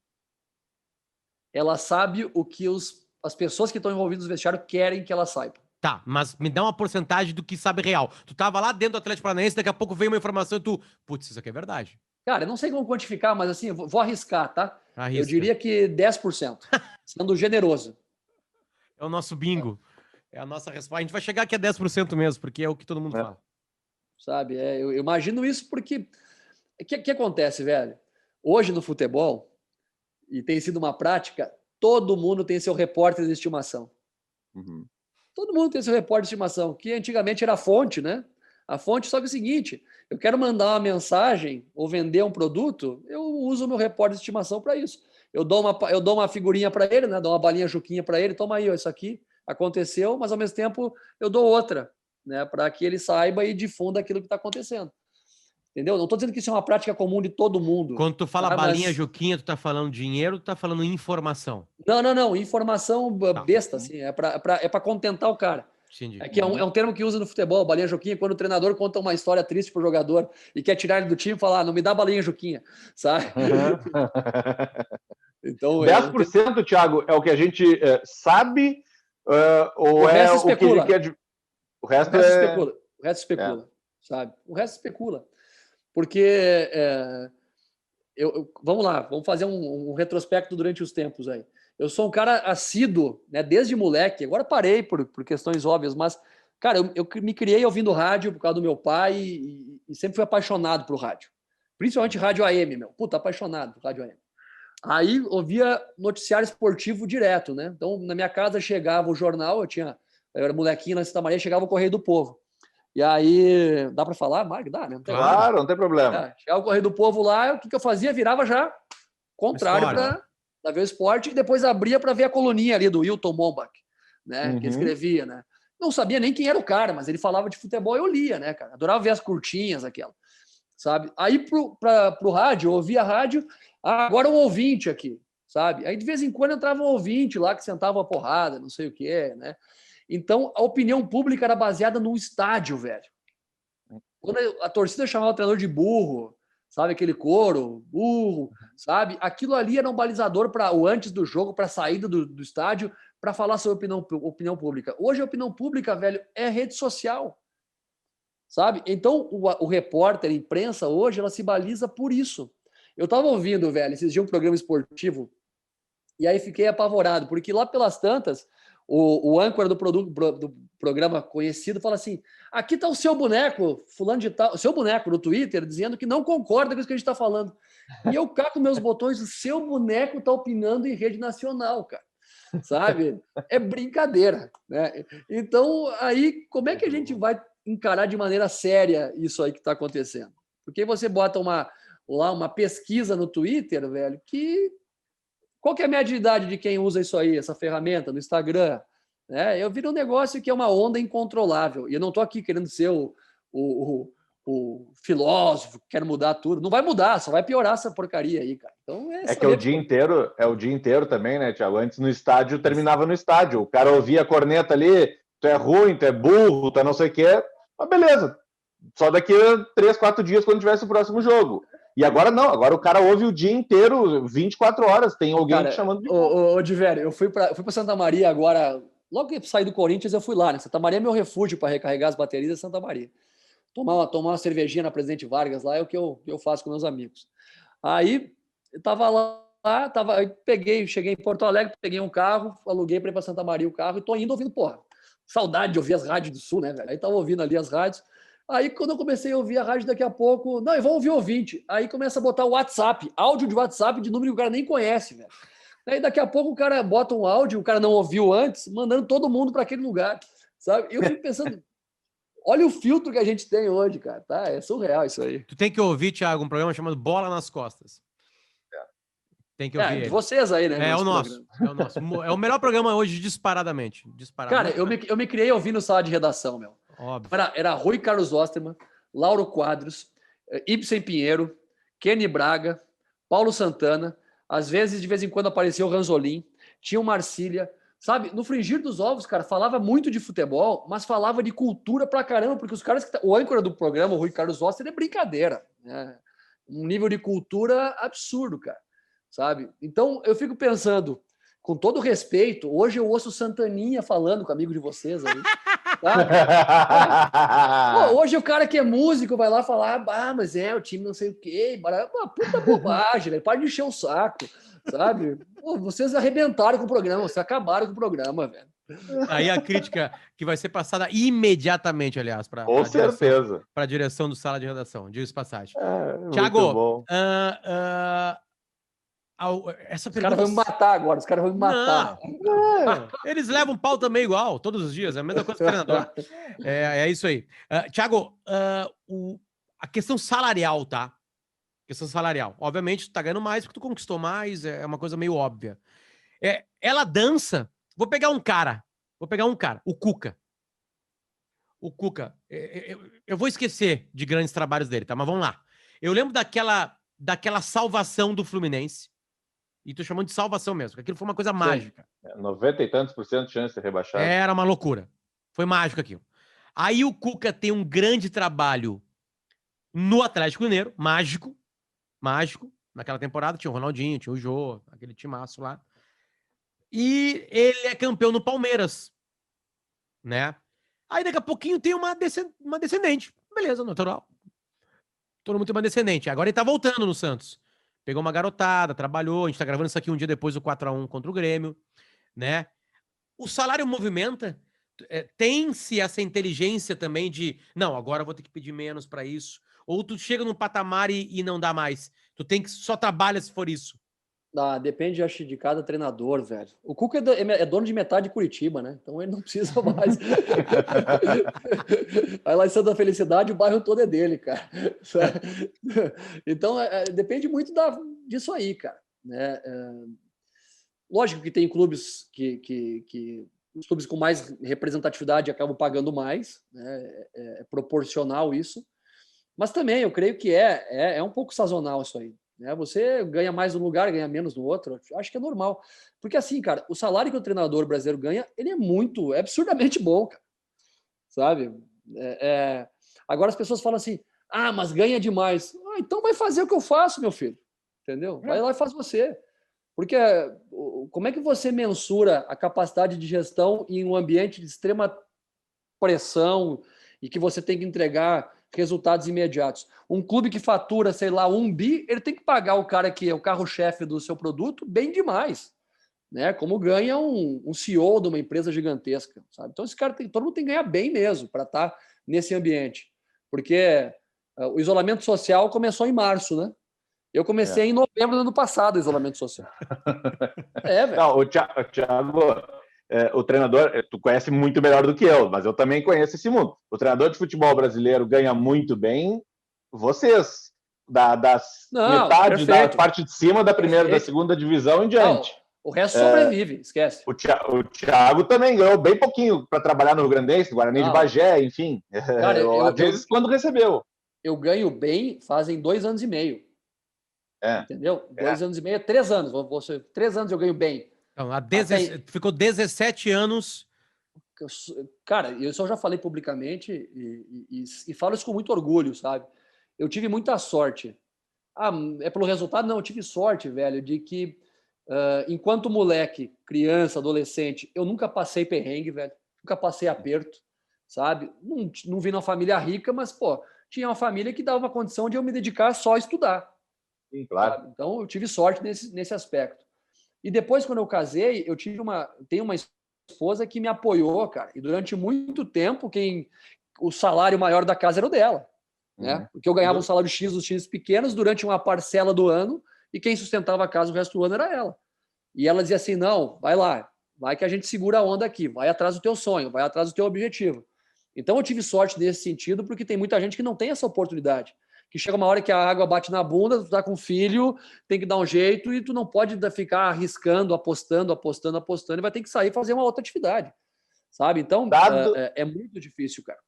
Ela sabe o que as pessoas que estão envolvidas no vestiário querem que ela saiba. Tá, mas me dá uma porcentagem do que sabe real. Tu tava lá dentro do Atlético Paranaense, daqui a pouco veio uma informação e tu... Putz, isso aqui é verdade. Cara, eu não sei como quantificar, mas assim, vou arriscar, tá? Arrisca. Eu diria que 10%, sendo generoso. É o nosso bingo. É a nossa resposta. A gente vai chegar aqui a 10% mesmo, porque é o que todo mundo fala. Sabe, eu imagino isso porque... O que acontece, velho? Hoje no futebol, e tem sido uma prática, todo mundo tem seu repórter de estimação. Uhum. Todo mundo tem seu repórter de estimação, que antigamente era a fonte, né? A fonte, só que é o seguinte, eu quero mandar uma mensagem ou vender um produto, eu uso o meu repórter de estimação para isso. Eu dou uma figurinha para ele, né? Dou uma balinha juquinha para ele, toma aí, ó, isso aqui aconteceu, mas ao mesmo tempo eu dou outra, né? Para que ele saiba e difunda aquilo que está acontecendo. Entendeu? Não estou dizendo que isso é uma prática comum de todo mundo. Quando tu fala balinha mas... juquinha, tu tá falando dinheiro, tu tá falando informação. Não. Informação besta, assim. É para contentar o cara. Entendi. É um termo que usa no futebol, balinha juquinha, quando o treinador conta uma história triste pro jogador e quer tirar ele do time e falar, não me dá balinha juquinha, sabe? Então, 10%, Thiago, é o que a gente sabe ou o é resto o que ele quer... O resto especula. O resto especula, sabe? O resto especula. Porque, vamos lá, vamos fazer um retrospecto durante os tempos aí. Eu sou um cara assíduo, né, desde moleque, agora parei por questões óbvias, mas, cara, eu me criei ouvindo rádio por causa do meu pai e sempre fui apaixonado por rádio. Principalmente rádio AM, meu. Puta, apaixonado por rádio AM. Aí ouvia noticiário esportivo direto, né? Então, na minha casa chegava o jornal, eu era molequinho na Santa Maria, chegava o Correio do Povo. E aí, dá para falar, Mark? Dá, né? Claro, não tem problema. Chegava o Correio do Povo lá, o que eu fazia? Virava já contrário para ver o esporte e depois abria para ver a coluninha ali do Wilton Mombach, né? Que escrevia, né? Não sabia nem quem era o cara, mas ele falava de futebol e eu lia, né, cara? Adorava ver as curtinhas, aquela, sabe? Aí pro rádio, eu ouvia a rádio, agora um ouvinte aqui, sabe? Aí de vez em quando entrava um ouvinte lá que sentava uma porrada, não sei o que, né? Então, a opinião pública era baseada no estádio, velho. Quando a torcida chamava o treinador de burro, sabe? Aquele coro, burro, sabe? Aquilo ali era um balizador para o antes do jogo, para a saída do estádio, para falar sobre opinião pública. Hoje, a opinião pública, velho, é rede social, sabe? Então, o repórter, a imprensa, hoje, ela se baliza por isso. Eu estava ouvindo, velho, esses dias um programa esportivo, e aí fiquei apavorado, porque lá pelas tantas, o âncora do programa conhecido fala assim, aqui está o seu boneco, fulano de tal, o seu boneco no Twitter, dizendo que não concorda com isso que a gente está falando. E eu caco meus botões, o seu boneco está opinando em rede nacional, cara. Sabe? É brincadeira, né? Então, aí, como é que a gente vai encarar de maneira séria isso aí que está acontecendo? Porque você bota lá uma pesquisa no Twitter, velho, que... Qual que é a média de idade de quem usa isso aí, essa ferramenta, no Instagram? Eu vi um negócio que é uma onda incontrolável. E eu não estou aqui querendo ser o filósofo que quer mudar tudo. Não vai mudar, só vai piorar essa porcaria aí, cara. Então, que é o dia inteiro também, né, Thiago? Antes no estádio, terminava no estádio. O cara ouvia a corneta ali, tu é ruim, tu é burro, tu é não sei o quê. Mas beleza. Só daqui a 3, 4 dias, quando tivesse o próximo jogo. E agora não, agora o cara ouve o dia inteiro, 24 horas, tem alguém cara, chamando de... Ô, Diverio, eu fui para Santa Maria agora, logo que saí do Corinthians, eu fui lá, né? Santa Maria é meu refúgio para recarregar as baterias, é Santa Maria. Tomar uma cervejinha na Presidente Vargas lá é o que eu faço com meus amigos. Aí, eu tava lá, cheguei em Porto Alegre, peguei um carro, aluguei para ir para Santa Maria o carro e tô indo ouvindo, porra, saudade de ouvir as rádios do Sul, né, velho? Aí tava ouvindo ali as rádios. Aí, quando eu comecei a ouvir a rádio, daqui a pouco... Não, eu vou ouvir ouvinte. Aí começa a botar o WhatsApp, áudio de WhatsApp de número que o cara nem conhece, velho. Aí, daqui a pouco, o cara bota um áudio, o cara não ouviu antes, mandando todo mundo para aquele lugar, sabe? Eu fico pensando... Olha o filtro que a gente tem hoje, cara. Tá? É surreal isso aí. Tu tem que ouvir, Thiago, um programa chamado Bola nas Costas. Tem que ouvir ele. Vocês aí, né? É o nosso. É o melhor programa hoje, disparadamente. Cara, eu me criei ouvindo sala de redação, meu. Óbvio. Era Rui Carlos Osterman, Lauro Quadros, Ibsen Pinheiro, Kenny Braga, Paulo Santana. Às vezes, de vez em quando, aparecia o Ranzolin. Tinha o Marcília. Sabe, no frigir dos ovos, cara, falava muito de futebol, mas falava de cultura pra caramba, porque os caras o âncora do programa, o Rui Carlos Oster, é brincadeira, né? Um nível de cultura absurdo, cara, sabe? Então, eu fico pensando, com todo respeito, hoje eu ouço Santaninha falando com amigo de vocês aí, tá? Pô, hoje o cara que é músico vai lá falar, mas o time não sei o quê, uma puta bobagem, velho, para de encher o saco. Sabe? Pô, vocês arrebentaram com o programa, vocês acabaram com o programa, velho. Aí a crítica que vai ser passada imediatamente, aliás, para com certeza para a direção do Sala de Redação. Diga-se passagem. Thiago, essa os caras vão me matar agora, os caras vão me matar. Eles levam pau também igual, todos os dias, é a mesma coisa que o treinador. É isso aí. Thiago, a questão salarial, tá? Questão salarial. Obviamente, tu tá ganhando mais porque tu conquistou mais, é uma coisa meio óbvia. Ela dança. Vou pegar um cara, o Cuca. O Cuca, eu vou esquecer de grandes trabalhos dele, tá? Mas vamos lá. Eu lembro daquela salvação do Fluminense, e tô chamando de salvação mesmo, porque aquilo foi uma coisa mágica. 90 e tantos % de chance de ser rebaixado. Era uma loucura. Foi mágico aquilo. Aí o Cuca tem um grande trabalho no Atlético Mineiro, mágico, naquela temporada, tinha o Ronaldinho, tinha o Jô, aquele timaço lá. E ele é campeão no Palmeiras, né? Aí daqui a pouquinho tem uma descendente. Beleza, natural. Todo mundo tem uma descendente. Agora ele tá voltando no Santos. Pegou uma garotada, trabalhou, a gente tá gravando isso aqui um dia depois do 4-1 contra o Grêmio, né? O salário movimenta, tem-se essa inteligência também de, não, agora eu vou ter que pedir menos para isso. Ou tu chega num patamar e não dá mais. Tu tem que só trabalha se for isso. Depende, acho, de cada treinador, velho. O Cuca é dono de metade de Curitiba, né? Então ele não precisa mais. Aí lá em Santa Felicidade, o bairro todo é dele, cara. Então, depende muito disso aí, cara. Né? Lógico que tem clubes que os clubes com mais representatividade acabam pagando mais, né? É proporcional isso. Mas também eu creio que é um pouco sazonal isso aí. Né? Você ganha mais num lugar, ganha menos no outro. Acho que é normal. Porque assim, cara, o salário que o treinador brasileiro ganha, ele é absurdamente bom, cara. Sabe? Agora as pessoas falam assim, mas ganha demais. Então vai fazer o que eu faço, meu filho. Entendeu? Vai lá e faz você. Porque como é que você mensura a capacidade de gestão em um ambiente de extrema pressão e que você tem que entregar resultados imediatos? Um clube que fatura, sei lá, 1 bi, ele tem que pagar o cara que é o carro-chefe do seu produto bem demais, né? Como ganha um CEO de uma empresa gigantesca, sabe? Então esse cara todo mundo tem que ganhar bem mesmo para estar nesse ambiente, porque o isolamento social começou em março, né? Eu comecei em novembro do ano passado o isolamento social. Velho. Não, o Thiago, o treinador, tu conhece muito melhor do que eu, mas eu também conheço esse mundo. O treinador de futebol brasileiro ganha muito bem vocês. metade da parte de cima da primeira, da segunda divisão em diante. Não, o resto sobrevive, esquece. O Thiago também ganhou bem pouquinho para trabalhar no Rio Grandense, no Guarani de Bagé, enfim. Cara, às vezes quando recebeu. Eu ganho bem fazem 2 anos e meio. Entendeu? 2 anos e meio, 3 anos. 3 anos eu ganho bem. Então, ficou 17 anos. Cara, isso eu já falei publicamente e falo isso com muito orgulho, sabe? Eu tive muita sorte. É pelo resultado? Não, eu tive sorte, velho, de que enquanto moleque, criança, adolescente, eu nunca passei perrengue, velho. Nunca passei aperto, sabe? Não vim numa família rica, mas, pô, tinha uma família que dava uma condição de eu me dedicar só a estudar. Sim, claro. Sabe? Então, eu tive sorte nesse aspecto. E depois, quando eu casei, eu tenho uma esposa que me apoiou, cara. E durante muito tempo, o salário maior da casa era o dela. Né? Porque eu ganhava um salário X dos times pequenos durante uma parcela do ano e quem sustentava a casa o resto do ano era ela. E ela dizia assim, não, vai lá, vai que a gente segura a onda aqui, vai atrás do teu sonho, vai atrás do teu objetivo. Então eu tive sorte nesse sentido porque tem muita gente que não tem essa oportunidade. Que chega uma hora que a água bate na bunda, tu tá com filho, tem que dar um jeito e tu não pode ficar arriscando, apostando e vai ter que sair e fazer uma outra atividade, sabe? Então, é muito difícil, cara.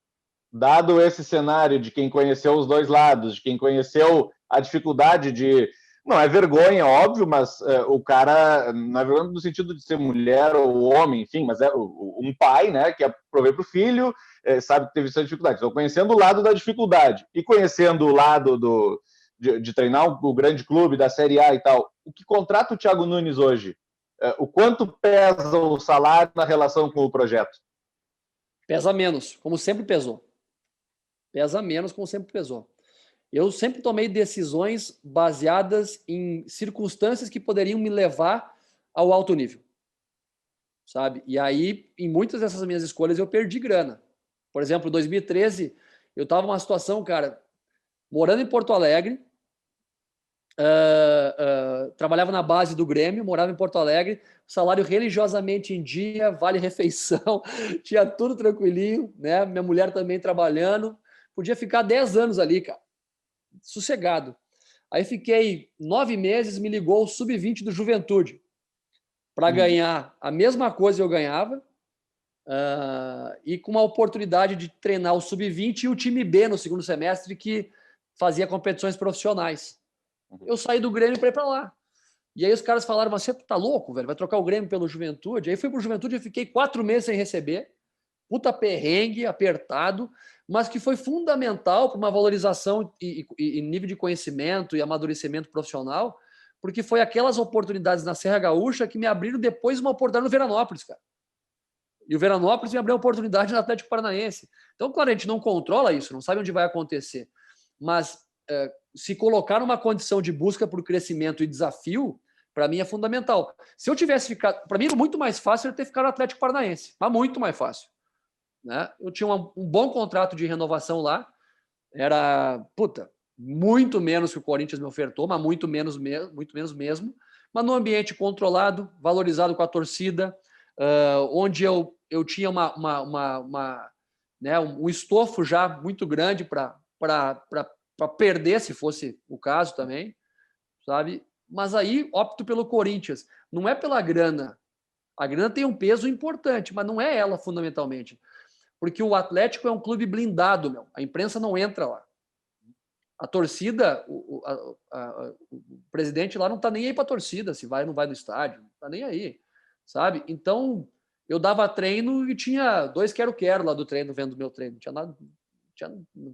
Dado esse cenário de quem conheceu os dois lados, de quem conheceu a dificuldade de... Não é vergonha, óbvio, mas o cara, não é vergonha no sentido de ser mulher ou homem, enfim, mas é um pai, né, que provê para o filho, sabe que teve essa dificuldade. Então, conhecendo o lado da dificuldade e conhecendo o lado de treinar o grande clube da Série A e tal, o que contrata o Thiago Nunes hoje? O quanto pesa o salário na relação com o projeto? Pesa menos, como sempre pesou. Pesa menos, como sempre pesou. Eu sempre tomei decisões baseadas em circunstâncias que poderiam me levar ao alto nível, sabe? E aí, em muitas dessas minhas escolhas, eu perdi grana. Por exemplo, em 2013, eu estava numa situação, cara, morando em Porto Alegre, trabalhava na base do Grêmio, morava em Porto Alegre, salário religiosamente em dia, vale-refeição, tinha tudo tranquilinho, né? Minha mulher também trabalhando, podia ficar 10 anos ali, cara, sossegado. Aí fiquei 9 meses, me ligou o Sub-20 do Juventude para ganhar a mesma coisa que eu ganhava e com uma oportunidade de treinar o Sub-20 e o time B no segundo semestre que fazia competições profissionais. Eu saí do Grêmio para ir para lá. E aí os caras falaram, você tá louco, velho? Vai trocar o Grêmio pelo Juventude? Aí fui pro Juventude e fiquei 4 meses sem receber. Puta perrengue, apertado, mas que foi fundamental para uma valorização e nível de conhecimento e amadurecimento profissional, porque foi aquelas oportunidades na Serra Gaúcha que me abriram depois uma oportunidade no Veranópolis, cara. E o Veranópolis me abriu uma oportunidade no Atlético Paranaense. Então, claro, a gente não controla isso, não sabe onde vai acontecer. Mas se colocar numa condição de busca por crescimento e desafio, para mim é fundamental. Se eu tivesse ficado... Para mim era muito mais fácil eu ter ficado no Atlético Paranaense, mas muito mais fácil. Né? Eu tinha um bom contrato de renovação lá, era, muito menos que o Corinthians me ofertou, mas muito menos mesmo, mas num ambiente controlado, valorizado com a torcida, onde eu tinha um estofo já muito grande para perder, se fosse o caso também, sabe? Mas aí opto pelo Corinthians. Não é pela grana. A grana tem um peso importante, mas não é ela fundamentalmente. Porque o Atlético é um clube blindado, meu. A imprensa não entra lá. A torcida, o presidente lá não está nem aí para a torcida, se vai ou não vai no estádio, não está nem aí, sabe? Então, eu dava treino e tinha 2 quero-quero lá do treino, vendo o meu treino. Não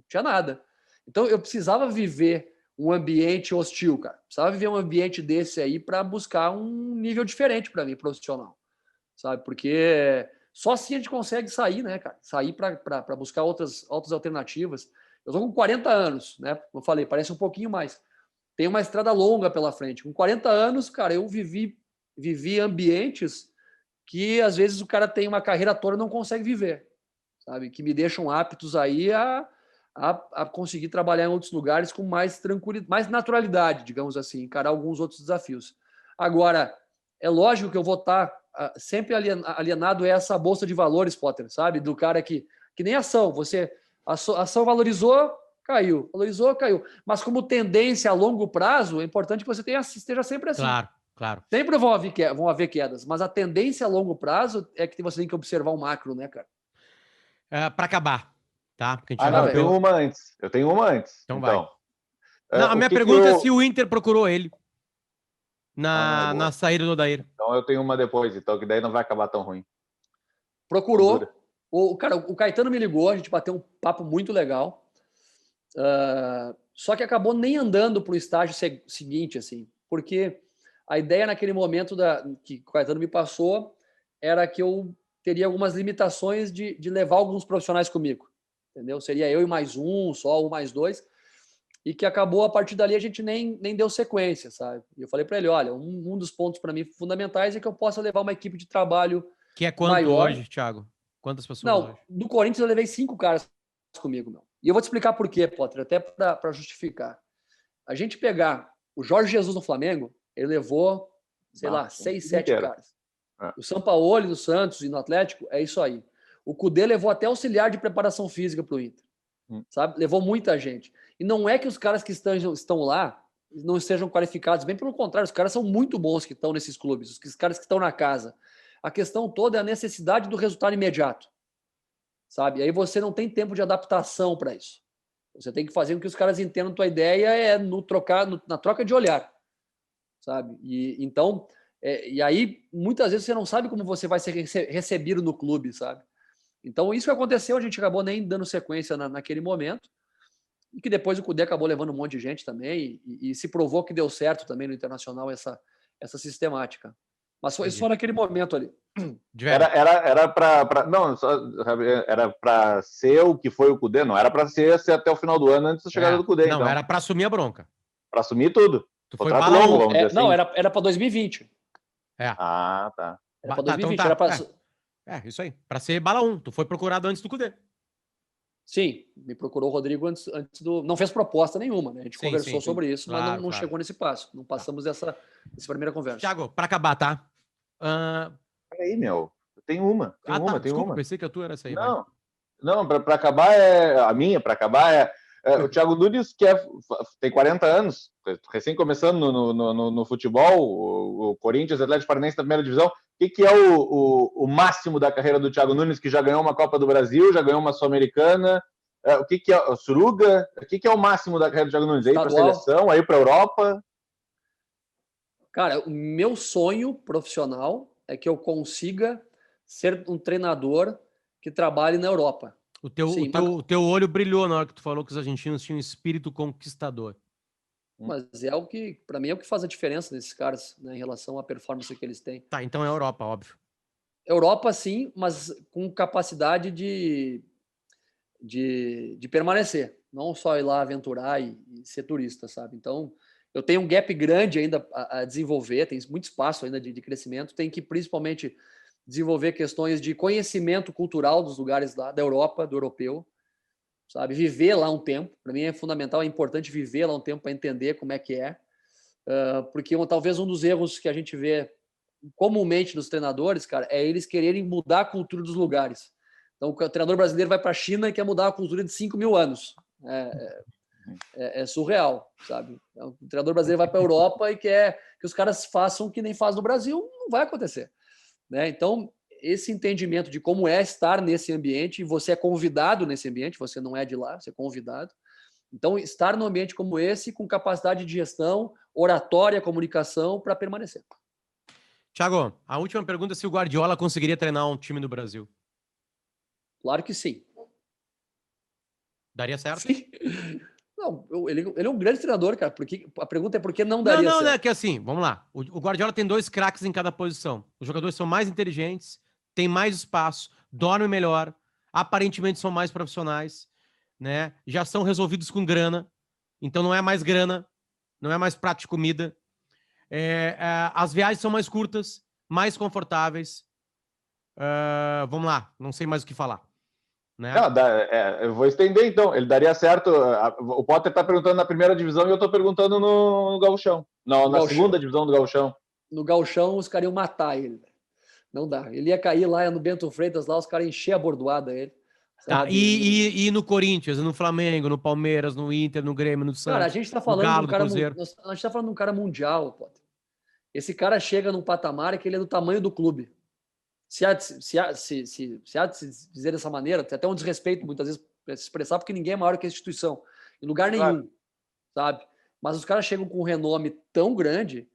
tinha nada. Então, eu precisava viver um ambiente hostil, cara. Precisava viver um ambiente desse aí para buscar um nível diferente para mim, profissional, sabe? Porque só assim a gente consegue sair, né, cara? Sair para buscar outras alternativas. Eu estou com 40 anos, né? Como eu falei, parece um pouquinho mais. Tem uma estrada longa pela frente. Com 40 anos, cara, eu vivi ambientes que, às vezes, o cara tem uma carreira toda e não consegue viver, sabe? Que me deixam aptos aí a conseguir trabalhar em outros lugares com mais tranquilidade, mais naturalidade, digamos assim, encarar alguns outros desafios. Agora, é lógico que eu vou estar sempre alienado a essa bolsa de valores, Potter, sabe? Do cara que nem ação. A ação valorizou, caiu. Valorizou, caiu. Mas como tendência a longo prazo, é importante que você esteja sempre assim. Claro. Sempre vão haver quedas, mas a tendência a longo prazo é que você tem que observar o macro, né, cara? Para acabar, tá? Porque a gente Ah, não, eu tenho uma antes. Então vai. Não, a minha pergunta é se o Inter procurou ele na saída do Odair. Então eu tenho uma depois, então, que daí não vai acabar tão ruim. Procurou. O Caetano me ligou, a gente bateu um papo muito legal. Só que acabou nem andando para o estágio seguinte, assim, porque a ideia naquele momento que o Caetano me passou era que eu teria algumas limitações de levar alguns profissionais comigo, entendeu? Seria eu e mais um, só um mais dois, e que acabou, a partir dali a gente nem deu sequência, sabe? E eu falei para ele, olha, um dos pontos para mim fundamentais é que eu possa levar uma equipe de trabalho que é quanto maior. Hoje, Thiago? Quantas pessoas Não, hoje? do Corinthians eu levei 5 caras comigo, meu. E eu vou te explicar por quê, Potter, até para justificar. A gente pegar o Jorge Jesus no Flamengo, ele levou, sei lá, 6, 7 caras. O Sampaoli no Santos e no Atlético, é isso aí. O Cudê levou até auxiliar de preparação física para o Inter. Sabe? Levou muita gente. E não é que os caras que estão lá não estejam qualificados, bem pelo contrário, os caras são muito bons que estão nesses clubes, os caras que estão na casa. A questão toda é a necessidade do resultado imediato. Sabe? E aí você não tem tempo de adaptação para isso. Você tem que fazer com que os caras entendam a tua ideia na troca de olhar. Sabe? Então, e aí, muitas vezes, você não sabe como você vai ser recebido no clube, sabe? Então, isso que aconteceu, a gente acabou nem dando sequência naquele momento, e que depois o Cudê acabou levando um monte de gente também, e se provou que deu certo também no Internacional essa sistemática. Mas foi só naquele momento ali. Era para ser o que foi o Cudê, não era para ser até o final do ano antes da chegada do Cudê. Não, então. Era para assumir a bronca. Para assumir tudo. Tu foi bala longo, vamos dizer assim. Não, era para 2020. Ah, tá. Era para 2020. Então tá. Isso aí. Para ser bala 1. Tu foi procurado antes do Cudê. Sim, me procurou o Rodrigo antes do... Não fez proposta nenhuma, né? A gente conversou sobre isso, mas não chegou nesse passo. Não passamos essa primeira conversa. Thiago, para acabar, tá? Peraí, meu. Eu tenho uma. Desculpa, pensei que a tua era essa aí. Não, para acabar a minha, para acabar o Thiago Nunes, que tem 40 anos, recém começando no futebol, o Corinthians, Atlético Paranaense da primeira divisão. O que é o máximo da carreira do Thiago Nunes, que já ganhou uma Copa do Brasil, já ganhou uma Sul-Americana? O que é o Suruga? O que é o máximo da carreira do Thiago Nunes? Aí para a seleção, aí para a Europa? Cara, o meu sonho profissional é que eu consiga ser um treinador que trabalhe na Europa. O teu olho brilhou na hora que tu falou que os argentinos tinham um espírito conquistador. Mas é o que, para mim, é o que faz a diferença desses caras, né, em relação à performance que eles têm. Tá, então é Europa, óbvio. Europa, sim, mas com capacidade de permanecer. Não só ir lá aventurar e ser turista, sabe? Então, eu tenho um gap grande ainda a desenvolver, tem muito espaço ainda de crescimento. Tem que, principalmente, desenvolver questões de conhecimento cultural dos lugares lá, da Europa, do europeu. Sabe, viver lá um tempo, para mim é fundamental, é importante viver lá um tempo para entender como é que é, porque talvez um dos erros que a gente vê comumente nos treinadores, cara, é eles quererem mudar a cultura dos lugares. Então, o treinador brasileiro vai para a China e quer mudar a cultura de 5 mil anos. É surreal, sabe? O treinador brasileiro vai para a Europa e quer que os caras façam o que nem faz no Brasil, não vai acontecer, né? Então, esse entendimento de como é estar nesse ambiente, e você é convidado nesse ambiente, você não é de lá, você é convidado. Então, estar num ambiente como esse, com capacidade de gestão, oratória, comunicação, para permanecer. Thiago, a última pergunta é se o Guardiola conseguiria treinar um time do Brasil. Claro que sim. Daria certo? Sim. Não, ele é um grande treinador, cara. A pergunta é por que não daria certo? Não, é que assim, vamos lá. O Guardiola tem 2 craques em cada posição. Os jogadores são mais inteligentes, têm mais espaço, dormem melhor, aparentemente são mais profissionais, né? Já são resolvidos com grana, então não é mais grana, não é mais prato de comida. As viagens são mais curtas, mais confortáveis. Vamos lá, não sei mais o que falar. Né? Não, eu vou estender então. Ele daria certo. O Potter está perguntando na primeira divisão e eu estou perguntando no Gauchão. Na segunda divisão do Gauchão. No Gauchão, os caras iam matar ele. Não dá. Ele ia cair lá no Bento Freitas, lá os caras encher a bordoada ele. Tá, sabe? e no Corinthians, no Flamengo, no Palmeiras, no Inter, no Grêmio, no Santos. Cara, a gente tá falando Galo, de um cara, Cruzeiro. a gente tá falando de um cara mundial, Potter. Esse cara chega num patamar que ele é do tamanho do clube. Se há de se dizer dessa maneira, tem até um desrespeito muitas vezes para se expressar, porque ninguém é maior que a instituição, em lugar nenhum, sabe? Mas os caras chegam com um renome tão grande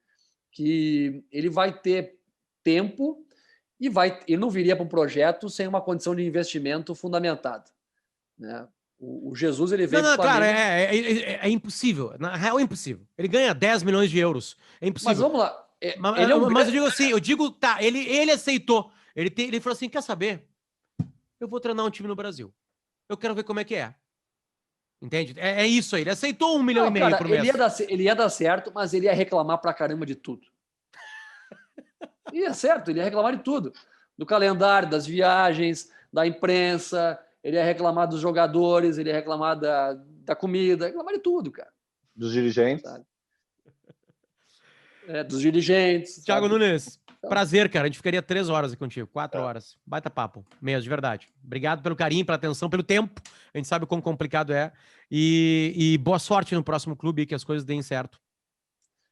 que ele vai ter tempo e ele não viria para um projeto sem uma condição de investimento fundamentada, né? O Jesus, ele veio Não, para o cara, Flamengo. é impossível. Na real, é impossível. Ele ganha 10 milhões de euros. É Mas impossível. vamos lá. Mas, Ele é um mas eu digo assim, tá, ele aceitou. Ele falou assim, quer saber? Eu vou treinar um time no Brasil. Eu quero ver como é que é. Entende? É isso aí. Ele aceitou 1,5 milhão cara, por mês. ele ia dar certo, mas ele ia reclamar pra caramba de tudo. Ia certo, ele ia reclamar de tudo. Do calendário, das viagens, da imprensa, ele ia reclamar dos jogadores, ele ia reclamar da comida, ia reclamar de tudo, cara. Dos dirigentes. Sabe? Dos dirigentes. Thiago sabe? Nunes, prazer, cara. A gente ficaria 3 horas aqui contigo, 4 horas. Baita papo, mesmo, de verdade. Obrigado pelo carinho, pela atenção, pelo tempo. A gente sabe o quão complicado é. E boa sorte no próximo clube, que as coisas deem certo.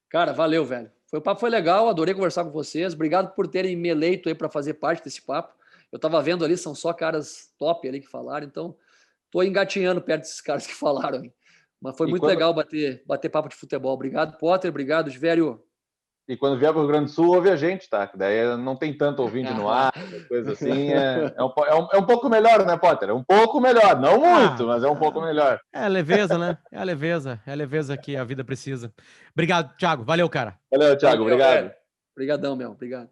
Cara, valeu, velho. O papo foi legal, adorei conversar com vocês. Obrigado por terem me eleito aí para fazer parte desse papo. Eu tava vendo ali, são só caras top ali que falaram, então tô engatinhando perto desses caras que falaram aí. Mas foi muito legal bater papo de futebol. Obrigado, Potter. Obrigado, Vério. E quando vier para o Rio Grande do Sul, ouve a gente, tá? Daí não tem tanto ouvinte no ar, coisa assim. É um pouco melhor, né, Potter? É um pouco melhor. Não muito, mas é um pouco melhor. É a leveza, né? É a leveza que a vida precisa. Obrigado, Thiago. Valeu, cara. Valeu, Thiago. Obrigado. Obrigadão, meu. Obrigado.